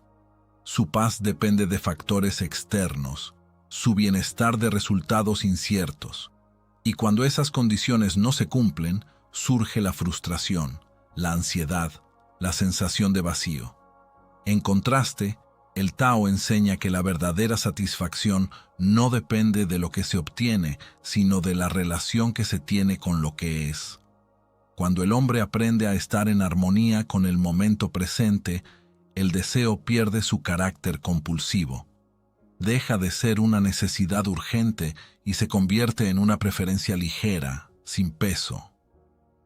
Su paz depende de factores externos, su bienestar de resultados inciertos. Y cuando esas condiciones no se cumplen, surge la frustración, la ansiedad, la sensación de vacío. En contraste, el Tao enseña que la verdadera satisfacción no depende de lo que se obtiene, sino de la relación que se tiene con lo que es. Cuando el hombre aprende a estar en armonía con el momento presente, el deseo pierde su carácter compulsivo. Deja de ser una necesidad urgente y se convierte en una preferencia ligera, sin peso.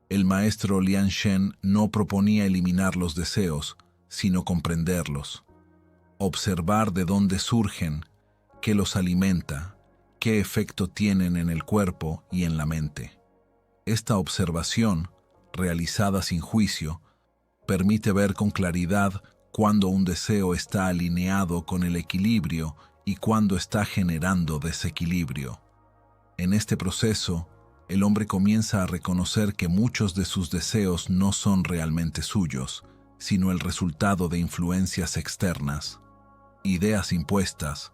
El maestro Lian Shen no proponía eliminar los deseos, sino comprenderlos. Observar de dónde surgen, qué los alimenta, qué efecto tienen en el cuerpo y en la mente. Esta observación, realizada sin juicio, permite ver con claridad cuándo un deseo está alineado con el equilibrio y cuándo está generando desequilibrio. En este proceso, el hombre comienza a reconocer que muchos de sus deseos no son realmente suyos, sino el resultado de influencias externas, ideas impuestas,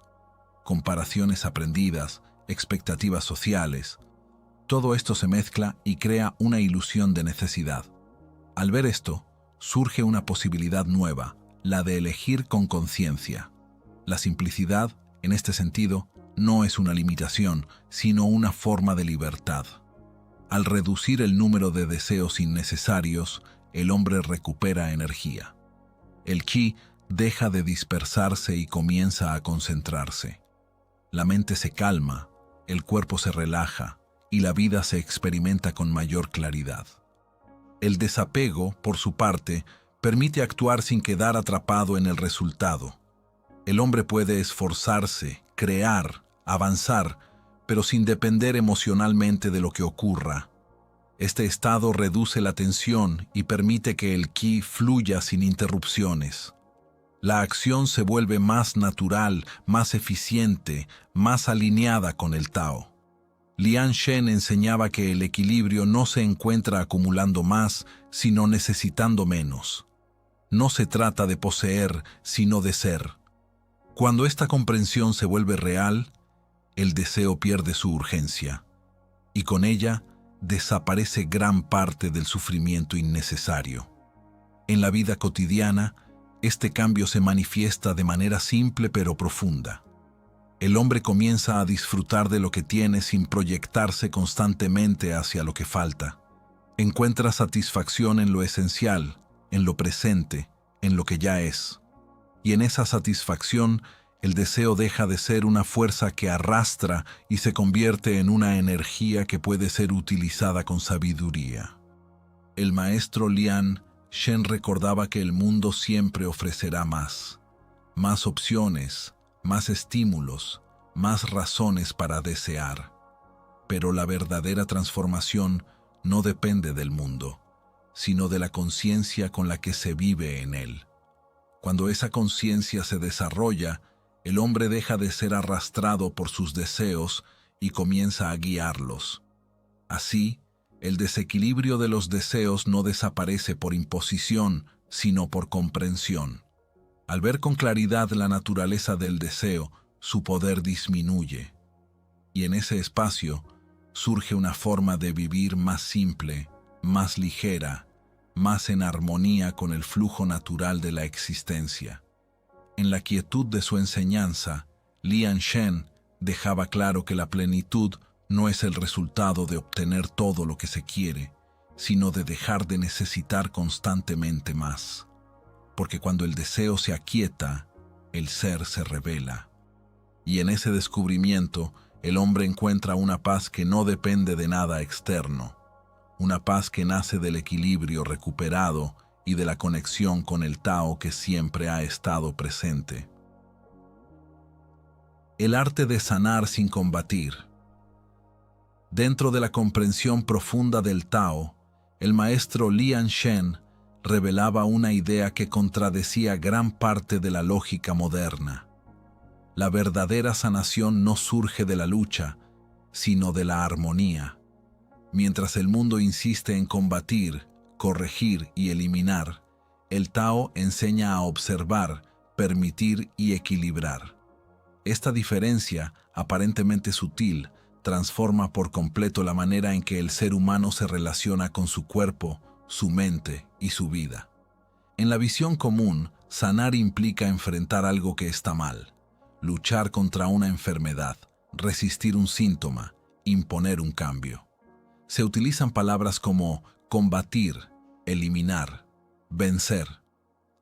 comparaciones aprendidas, expectativas sociales. Todo esto se mezcla y crea una ilusión de necesidad. Al ver esto, surge una posibilidad nueva, la de elegir con conciencia. La simplicidad, en este sentido, no es una limitación, sino una forma de libertad. Al reducir el número de deseos innecesarios, el hombre recupera energía. El ki deja de dispersarse y comienza a concentrarse. La mente se calma, el cuerpo se relaja y la vida se experimenta con mayor claridad. El desapego, por su parte, permite actuar sin quedar atrapado en el resultado. El hombre puede esforzarse, crear, avanzar, pero sin depender emocionalmente de lo que ocurra. Este estado reduce la tensión y permite que el ki fluya sin interrupciones. La acción se vuelve más natural, más eficiente, más alineada con el Tao. Lian Shen enseñaba que el equilibrio no se encuentra acumulando más, sino necesitando menos. No se trata de poseer, sino de ser. Cuando esta comprensión se vuelve real, el deseo pierde su urgencia, y con ella desaparece gran parte del sufrimiento innecesario. En la vida cotidiana, este cambio se manifiesta de manera simple pero profunda. El hombre comienza a disfrutar de lo que tiene sin proyectarse constantemente hacia lo que falta. Encuentra satisfacción en lo esencial, en lo presente, en lo que ya es. Y en esa satisfacción, el deseo deja de ser una fuerza que arrastra y se convierte en una energía que puede ser utilizada con sabiduría. El maestro Lian Shen recordaba que el mundo siempre ofrecerá más opciones, más estímulos, más razones para desear. Pero la verdadera transformación no depende del mundo, sino de la conciencia con la que se vive en él. Cuando esa conciencia se desarrolla, el hombre deja de ser arrastrado por sus deseos y comienza a guiarlos. Así, el desequilibrio de los deseos no desaparece por imposición, sino por comprensión. Al ver con claridad la naturaleza del deseo, su poder disminuye. Y en ese espacio surge una forma de vivir más simple, más ligera, más en armonía con el flujo natural de la existencia. En la quietud de su enseñanza, Lian Shen dejaba claro que la plenitud no es el resultado de obtener todo lo que se quiere, sino de dejar de necesitar constantemente más. Porque cuando el deseo se aquieta, el ser se revela. Y en ese descubrimiento, el hombre encuentra una paz que no depende de nada externo, una paz que nace del equilibrio recuperado y de la conexión con el Tao que siempre ha estado presente. El arte de sanar sin combatir. Dentro de la comprensión profunda del Tao, el maestro Lian Shen revelaba una idea que contradecía gran parte de la lógica moderna. La verdadera sanación no surge de la lucha, sino de la armonía. Mientras el mundo insiste en combatir, corregir y eliminar, el Tao enseña a observar, permitir y equilibrar. Esta diferencia, aparentemente sutil, transforma por completo la manera en que el ser humano se relaciona con su cuerpo, su mente y su vida. En la visión común, sanar implica enfrentar algo que está mal, luchar contra una enfermedad, resistir un síntoma, imponer un cambio. Se utilizan palabras como combatir, eliminar, vencer.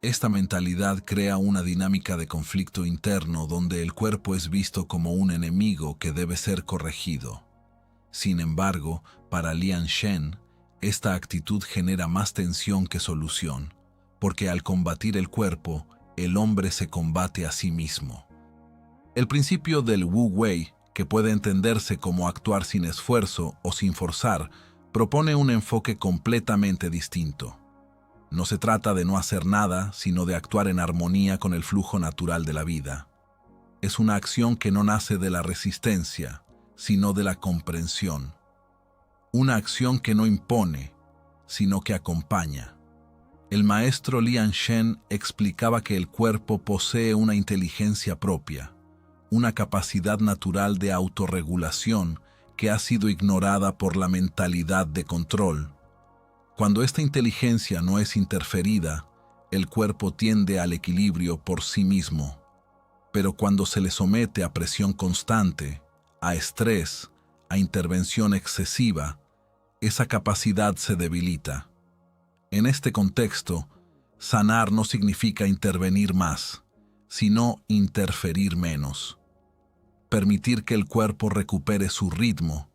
Esta mentalidad crea una dinámica de conflicto interno donde el cuerpo es visto como un enemigo que debe ser corregido. Sin embargo, para Lian Shen, esta actitud genera más tensión que solución, porque al combatir el cuerpo, el hombre se combate a sí mismo. El principio del Wu Wei, que puede entenderse como actuar sin esfuerzo o sin forzar, propone un enfoque completamente distinto. No se trata de no hacer nada, sino de actuar en armonía con el flujo natural de la vida. Es una acción que no nace de la resistencia, sino de la comprensión. Una acción que no impone, sino que acompaña. El maestro Lian Shen explicaba que el cuerpo posee una inteligencia propia, una capacidad natural de autorregulación que ha sido ignorada por la mentalidad de control. Cuando esta inteligencia no es interferida, el cuerpo tiende al equilibrio por sí mismo. Pero cuando se le somete a presión constante, a estrés, a intervención excesiva, esa capacidad se debilita. En este contexto, sanar no significa intervenir más, sino interferir menos. Permitir que el cuerpo recupere su ritmo,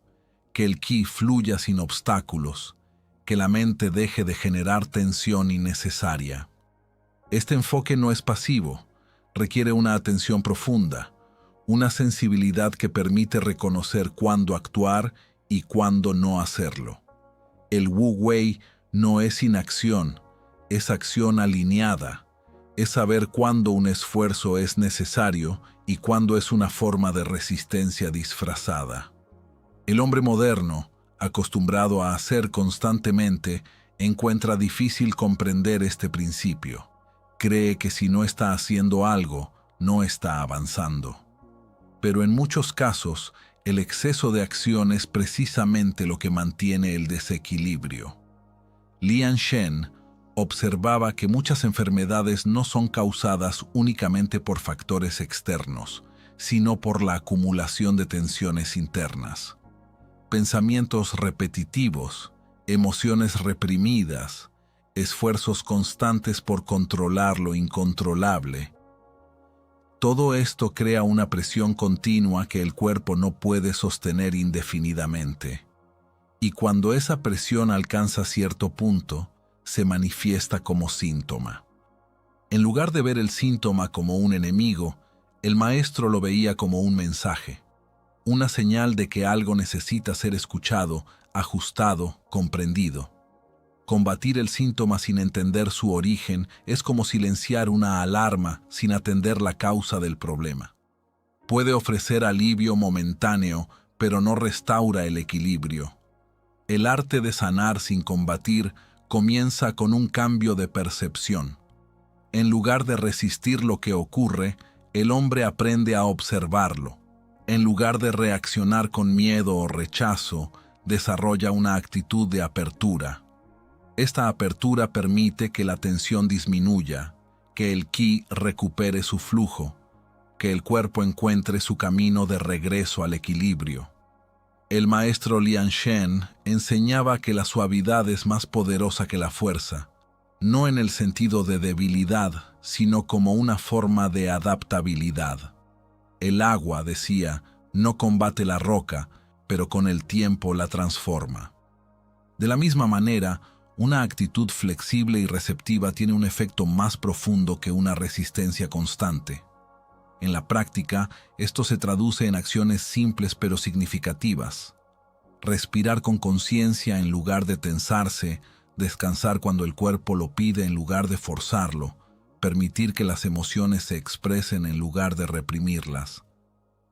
que el ki fluya sin obstáculos, que la mente deje de generar tensión innecesaria. Este enfoque no es pasivo, requiere una atención profunda, una sensibilidad que permite reconocer cuándo actuar y cuándo no hacerlo. El Wu Wei no es inacción, es acción alineada, es saber cuándo un esfuerzo es necesario y cuándo es una forma de resistencia disfrazada. El hombre moderno, acostumbrado a hacer constantemente, encuentra difícil comprender este principio. Cree que si no está haciendo algo, no está avanzando. Pero en muchos casos, el exceso de acción es precisamente lo que mantiene el desequilibrio. Lian Shen observaba que muchas enfermedades no son causadas únicamente por factores externos, sino por la acumulación de tensiones internas. Pensamientos repetitivos, emociones reprimidas, esfuerzos constantes por controlar lo incontrolable. Todo esto crea una presión continua que el cuerpo no puede sostener indefinidamente. Y cuando esa presión alcanza cierto punto, se manifiesta como síntoma. En lugar de ver el síntoma como un enemigo, el maestro lo veía como un mensaje. Una señal de que algo necesita ser escuchado, ajustado, comprendido. Combatir el síntoma sin entender su origen es como silenciar una alarma sin atender la causa del problema. Puede ofrecer alivio momentáneo, pero no restaura el equilibrio. El arte de sanar sin combatir comienza con un cambio de percepción. En lugar de resistir lo que ocurre, el hombre aprende a observarlo. En lugar de reaccionar con miedo o rechazo, desarrolla una actitud de apertura. Esta apertura permite que la tensión disminuya, que el ki recupere su flujo, que el cuerpo encuentre su camino de regreso al equilibrio. El maestro Lian Shen enseñaba que la suavidad es más poderosa que la fuerza, no en el sentido de debilidad, sino como una forma de adaptabilidad. El agua, decía, no combate la roca, pero con el tiempo la transforma. De la misma manera, una actitud flexible y receptiva tiene un efecto más profundo que una resistencia constante. En la práctica, esto se traduce en acciones simples pero significativas. Respirar con conciencia en lugar de tensarse, descansar cuando el cuerpo lo pide en lugar de forzarlo, permitir que las emociones se expresen en lugar de reprimirlas.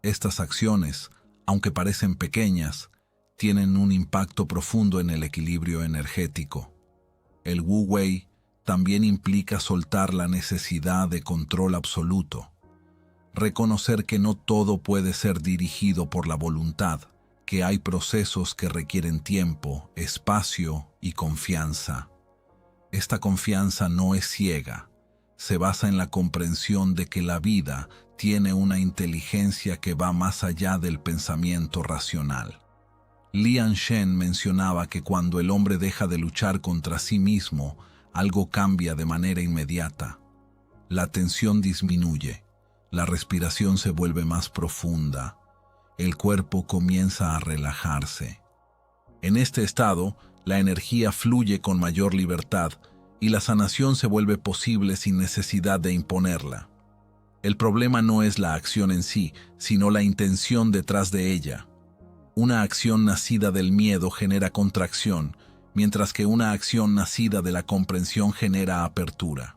Estas acciones, aunque parecen pequeñas, tienen un impacto profundo en el equilibrio energético. El Wu Wei también implica soltar la necesidad de control absoluto. Reconocer que no todo puede ser dirigido por la voluntad, que hay procesos que requieren tiempo, espacio y confianza. Esta confianza no es ciega, se basa en la comprensión de que la vida tiene una inteligencia que va más allá del pensamiento racional. Lian Shen mencionaba que cuando el hombre deja de luchar contra sí mismo, algo cambia de manera inmediata. La tensión disminuye, la respiración se vuelve más profunda, el cuerpo comienza a relajarse. En este estado, la energía fluye con mayor libertad y la sanación se vuelve posible sin necesidad de imponerla. El problema no es la acción en sí, sino la intención detrás de ella. Una acción nacida del miedo genera contracción, mientras que una acción nacida de la comprensión genera apertura.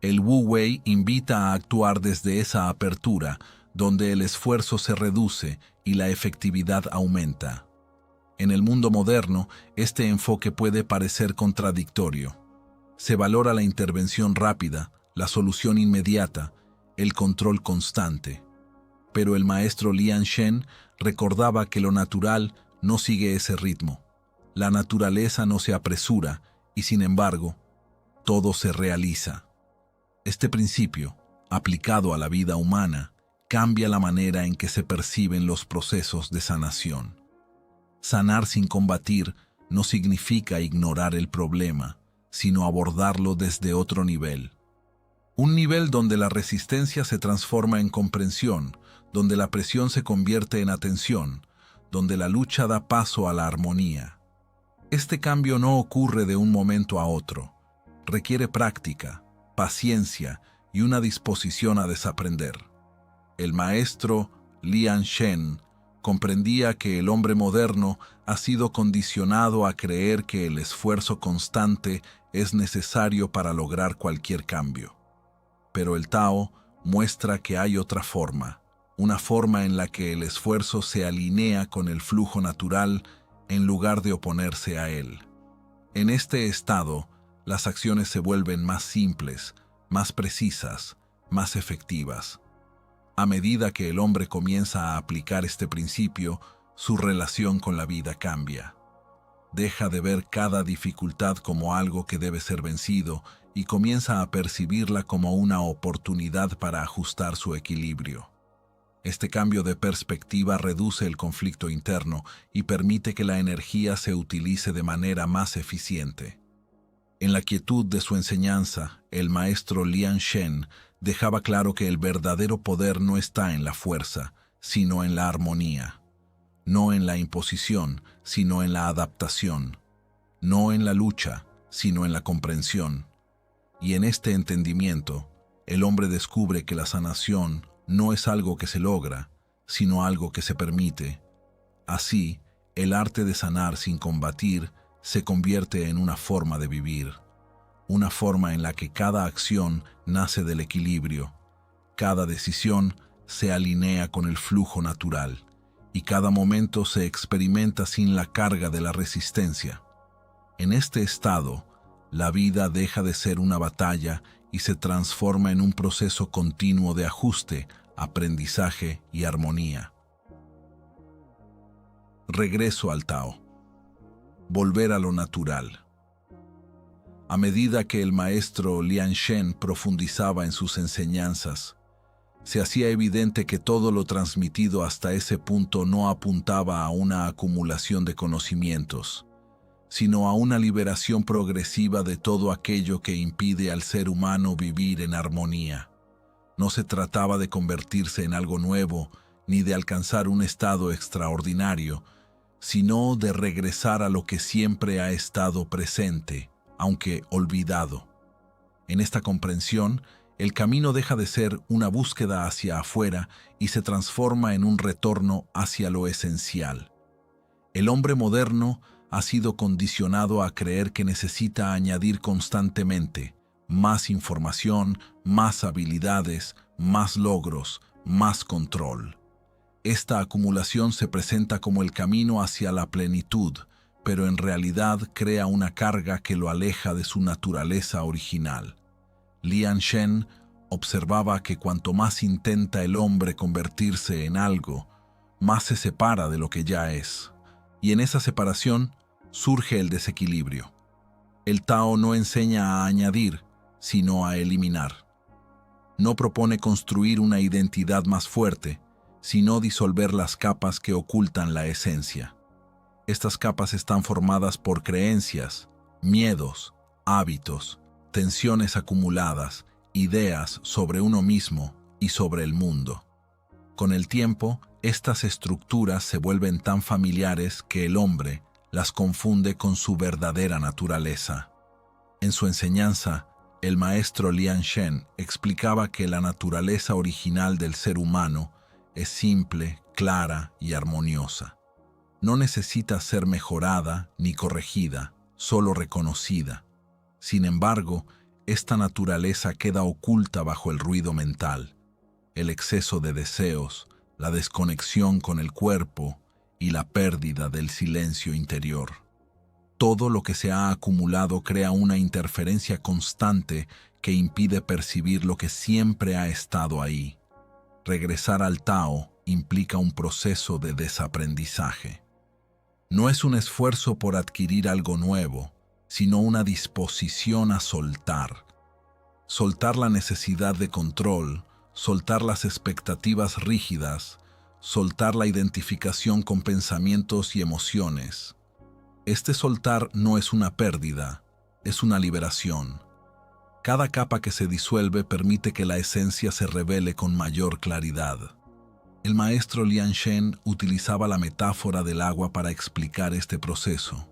El Wu Wei invita a actuar desde esa apertura, donde el esfuerzo se reduce y la efectividad aumenta. En el mundo moderno, este enfoque puede parecer contradictorio. Se valora la intervención rápida, la solución inmediata, el control constante. Pero el maestro Lian Shen recordaba que lo natural no sigue ese ritmo. La naturaleza no se apresura y, sin embargo, todo se realiza. Este principio, aplicado a la vida humana, cambia la manera en que se perciben los procesos de sanación. Sanar sin combatir no significa ignorar el problema, sino abordarlo desde otro nivel. Un nivel donde la resistencia se transforma en comprensión, donde la presión se convierte en atención, donde la lucha da paso a la armonía. Este cambio no ocurre de un momento a otro. Requiere práctica, paciencia y una disposición a desaprender. El maestro Lian Shen comprendía que el hombre moderno ha sido condicionado a creer que el esfuerzo constante es necesario para lograr cualquier cambio. Pero el Tao muestra que hay otra forma, una forma en la que el esfuerzo se alinea con el flujo natural en lugar de oponerse a él. En este estado, las acciones se vuelven más simples, más precisas, más efectivas. A medida que el hombre comienza a aplicar este principio, su relación con la vida cambia. Deja de ver cada dificultad como algo que debe ser vencido y comienza a percibirla como una oportunidad para ajustar su equilibrio. Este cambio de perspectiva reduce el conflicto interno y permite que la energía se utilice de manera más eficiente. En la quietud de su enseñanza, el maestro Lian Shen dejaba claro que el verdadero poder no está en la fuerza, sino en la armonía. No en la imposición, sino en la adaptación. No en la lucha, sino en la comprensión. Y en este entendimiento, el hombre descubre que la sanación no es algo que se logra, sino algo que se permite. Así, el arte de sanar sin combatir se convierte en una forma de vivir, una forma en la que cada acción nace del equilibrio, cada decisión se alinea con el flujo natural y cada momento se experimenta sin la carga de la resistencia. En este estado, la vida deja de ser una batalla y se transforma en un proceso continuo de ajuste, aprendizaje y armonía. Regreso al Tao. Volver a lo natural. A medida que el maestro Lian Shen profundizaba en sus enseñanzas, se hacía evidente que todo lo transmitido hasta ese punto no apuntaba a una acumulación de conocimientos, sino a una liberación progresiva de todo aquello que impide al ser humano vivir en armonía. No se trataba de convertirse en algo nuevo, ni de alcanzar un estado extraordinario, sino de regresar a lo que siempre ha estado presente, aunque olvidado. En esta comprensión, el camino deja de ser una búsqueda hacia afuera y se transforma en un retorno hacia lo esencial. El hombre moderno ha sido condicionado a creer que necesita añadir constantemente más información, más habilidades, más logros, más control. Esta acumulación se presenta como el camino hacia la plenitud, pero en realidad crea una carga que lo aleja de su naturaleza original. Lian Shen observaba que cuanto más intenta el hombre convertirse en algo, más se separa de lo que ya es. Y en esa separación surge el desequilibrio. El Tao no enseña a añadir, sino a eliminar. No propone construir una identidad más fuerte, sino disolver las capas que ocultan la esencia. Estas capas están formadas por creencias, miedos, hábitos, tensiones acumuladas, ideas sobre uno mismo y sobre el mundo. Con el tiempo, estas estructuras se vuelven tan familiares que el hombre las confunde con su verdadera naturaleza. En su enseñanza, el maestro Lian Shen explicaba que la naturaleza original del ser humano es simple, clara y armoniosa. No necesita ser mejorada ni corregida, solo reconocida. Sin embargo, esta naturaleza queda oculta bajo el ruido mental, el exceso de deseos, la desconexión con el cuerpo y la pérdida del silencio interior. Todo lo que se ha acumulado crea una interferencia constante que impide percibir lo que siempre ha estado ahí. Regresar al Tao implica un proceso de desaprendizaje. No es un esfuerzo por adquirir algo nuevo, sino una disposición a soltar. Soltar la necesidad de control, soltar las expectativas rígidas, soltar la identificación con pensamientos y emociones. Este soltar no es una pérdida, es una liberación. Cada capa que se disuelve permite que la esencia se revele con mayor claridad. El maestro Lian Shen utilizaba la metáfora del agua para explicar este proceso.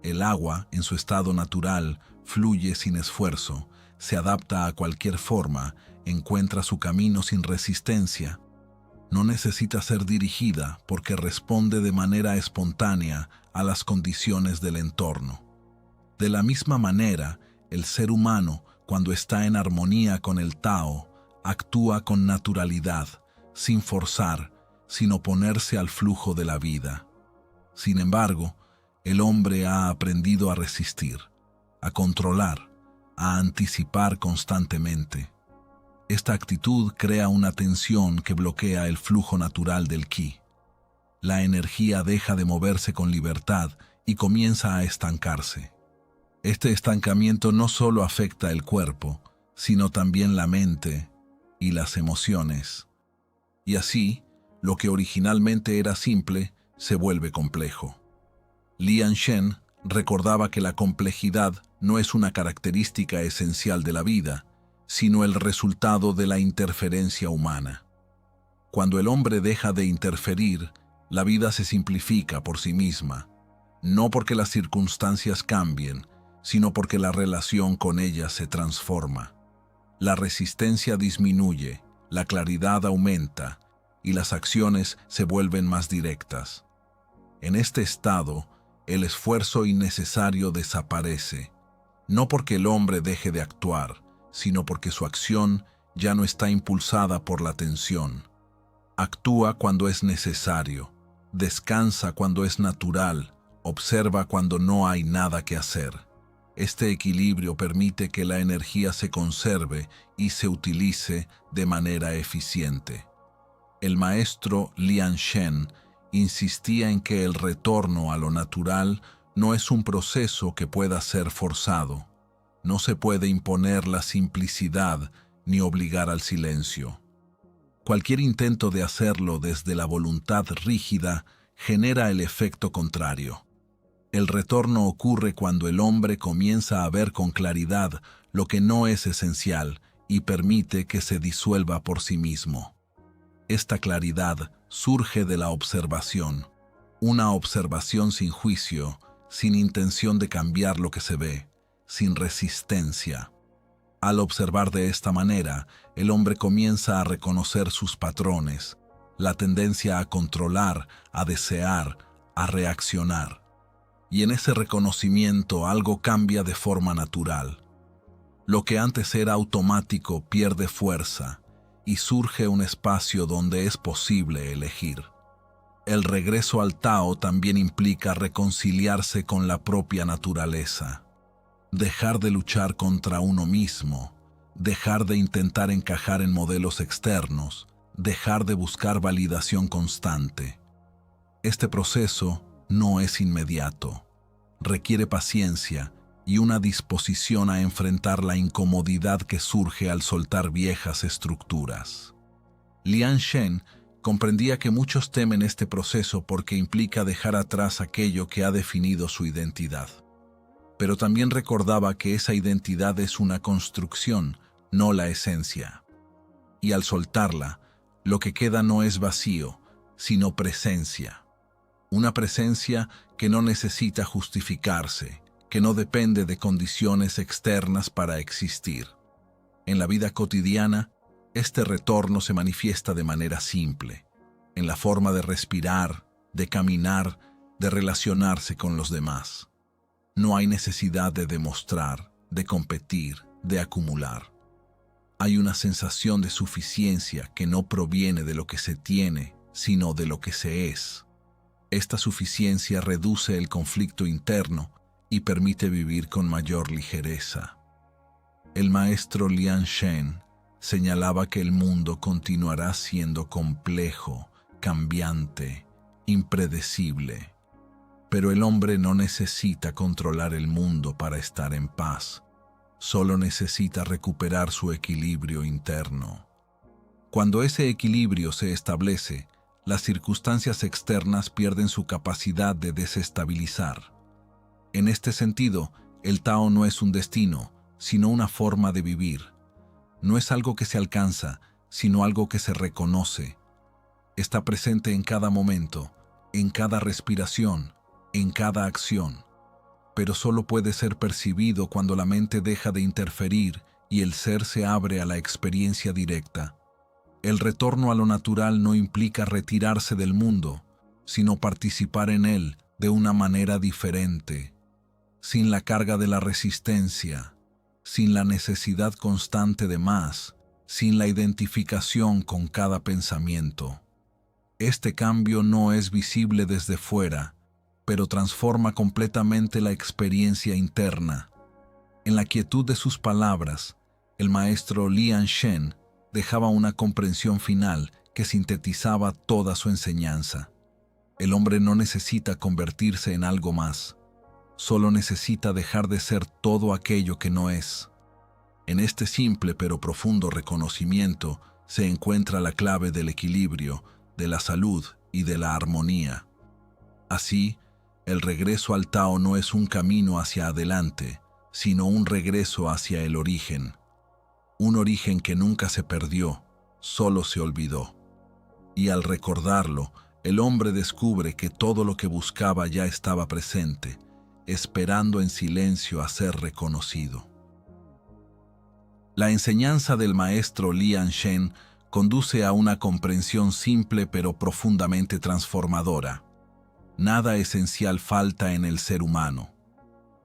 El agua, en su estado natural, fluye sin esfuerzo, se adapta a cualquier forma, encuentra su camino sin resistencia. No necesita ser dirigida porque responde de manera espontánea a las condiciones del entorno. De la misma manera, el ser humano, cuando está en armonía con el Tao, actúa con naturalidad, sin forzar, sin oponerse al flujo de la vida. Sin embargo, el hombre ha aprendido a resistir, a controlar, a anticipar constantemente. Esta actitud crea una tensión que bloquea el flujo natural del Qi. La energía deja de moverse con libertad y comienza a estancarse. Este estancamiento no solo afecta el cuerpo, sino también la mente y las emociones. Y así, lo que originalmente era simple se vuelve complejo. Lian Shen recordaba que la complejidad no es una característica esencial de la vida, sino el resultado de la interferencia humana. Cuando el hombre deja de interferir, la vida se simplifica por sí misma, no porque las circunstancias cambien, sino porque la relación con ellas se transforma. La resistencia disminuye, la claridad aumenta y las acciones se vuelven más directas. En este estado, el esfuerzo innecesario desaparece, no porque el hombre deje de actuar, sino porque su acción ya no está impulsada por la tensión. Actúa cuando es necesario, descansa cuando es natural, observa cuando no hay nada que hacer. Este equilibrio permite que la energía se conserve y se utilice de manera eficiente. El maestro Lian Shen insistía en que el retorno a lo natural no es un proceso que pueda ser forzado. No se puede imponer la simplicidad ni obligar al silencio. Cualquier intento de hacerlo desde la voluntad rígida genera el efecto contrario. El retorno ocurre cuando el hombre comienza a ver con claridad lo que no es esencial y permite que se disuelva por sí mismo. Esta claridad surge de la observación, una observación sin juicio, sin intención de cambiar lo que se ve, sin resistencia. Al observar de esta manera, el hombre comienza a reconocer sus patrones, la tendencia a controlar, a desear, a reaccionar. Y en ese reconocimiento algo cambia de forma natural. Lo que antes era automático pierde fuerza y surge un espacio donde es posible elegir. El regreso al Tao también implica reconciliarse con la propia naturaleza, dejar de luchar contra uno mismo, dejar de intentar encajar en modelos externos, dejar de buscar validación constante. Este proceso no es inmediato, requiere paciencia y una disposición a enfrentar la incomodidad que surge al soltar viejas estructuras. Lian Shen comprendía que muchos temen este proceso porque implica dejar atrás aquello que ha definido su identidad. Pero también recordaba que esa identidad es una construcción, no la esencia. Y al soltarla, lo que queda no es vacío, sino presencia. Una presencia que no necesita justificarse, que no depende de condiciones externas para existir. En la vida cotidiana, este retorno se manifiesta de manera simple, en la forma de respirar, de caminar, de relacionarse con los demás. No hay necesidad de demostrar, de competir, de acumular. Hay una sensación de suficiencia que no proviene de lo que se tiene, sino de lo que se es. Esta suficiencia reduce el conflicto interno y permite vivir con mayor ligereza. El maestro Lian Shen señalaba que el mundo continuará siendo complejo, cambiante, impredecible. Pero el hombre no necesita controlar el mundo para estar en paz. Solo necesita recuperar su equilibrio interno. Cuando ese equilibrio se establece, las circunstancias externas pierden su capacidad de desestabilizar. En este sentido, el Tao no es un destino, sino una forma de vivir. No es algo que se alcanza, sino algo que se reconoce. Está presente en cada momento, en cada respiración, en cada acción. Pero solo puede ser percibido cuando la mente deja de interferir y el ser se abre a la experiencia directa. El retorno a lo natural no implica retirarse del mundo, sino participar en él de una manera diferente, sin la carga de la resistencia, sin la necesidad constante de más, sin la identificación con cada pensamiento. Este cambio no es visible desde fuera, pero transforma completamente la experiencia interna. En la quietud de sus palabras, el maestro Lian Shen dejaba una comprensión final que sintetizaba toda su enseñanza. El hombre no necesita convertirse en algo más, solo necesita dejar de ser todo aquello que no es. En este simple pero profundo reconocimiento se encuentra la clave del equilibrio, de la salud y de la armonía. Así, el regreso al Tao no es un camino hacia adelante, sino un regreso hacia el origen. Un origen que nunca se perdió, solo se olvidó. Y al recordarlo, el hombre descubre que todo lo que buscaba ya estaba presente, esperando en silencio a ser reconocido. La enseñanza del maestro Lian Shen conduce a una comprensión simple pero profundamente transformadora. Nada esencial falta en el ser humano.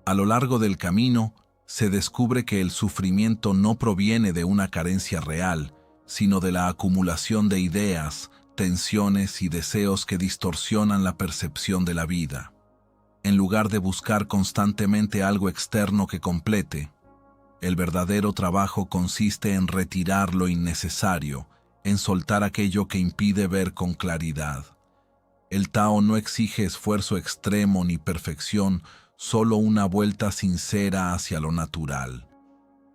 A lo largo del camino, se descubre que el sufrimiento no proviene de una carencia real, sino de la acumulación de ideas, tensiones y deseos que distorsionan la percepción de la vida. En lugar de buscar constantemente algo externo que complete, el verdadero trabajo consiste en retirar lo innecesario, en soltar aquello que impide ver con claridad. El Tao no exige esfuerzo extremo ni perfección, solo una vuelta sincera hacia lo natural.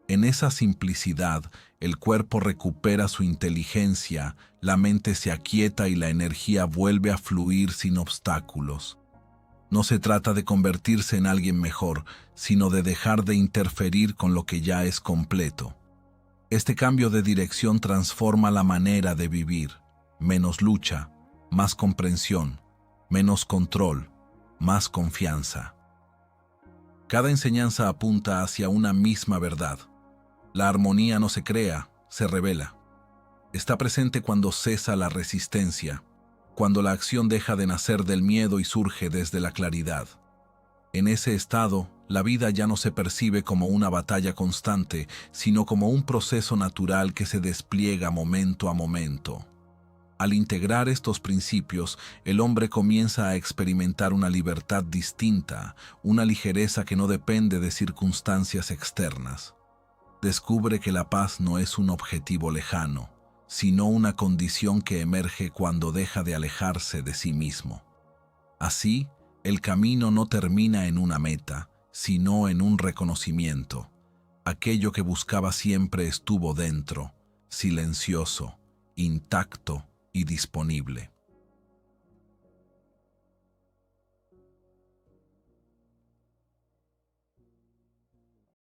En esa simplicidad, el cuerpo recupera su inteligencia, la mente se aquieta y la energía vuelve a fluir sin obstáculos. No se trata de convertirse en alguien mejor, sino de dejar de interferir con lo que ya es completo. Este cambio de dirección transforma la manera de vivir. Menos lucha, más comprensión, menos control, más confianza. Cada enseñanza apunta hacia una misma verdad. La armonía no se crea, se revela. Está presente cuando cesa la resistencia, cuando la acción deja de nacer del miedo y surge desde la claridad. En ese estado, la vida ya no se percibe como una batalla constante, sino como un proceso natural que se despliega momento a momento. Al integrar estos principios, el hombre comienza a experimentar una libertad distinta, una ligereza que no depende de circunstancias externas. Descubre que la paz no es un objetivo lejano, sino una condición que emerge cuando deja de alejarse de sí mismo. Así, el camino no termina en una meta, sino en un reconocimiento. Aquello que buscaba siempre estuvo dentro, silencioso, intacto y disponible.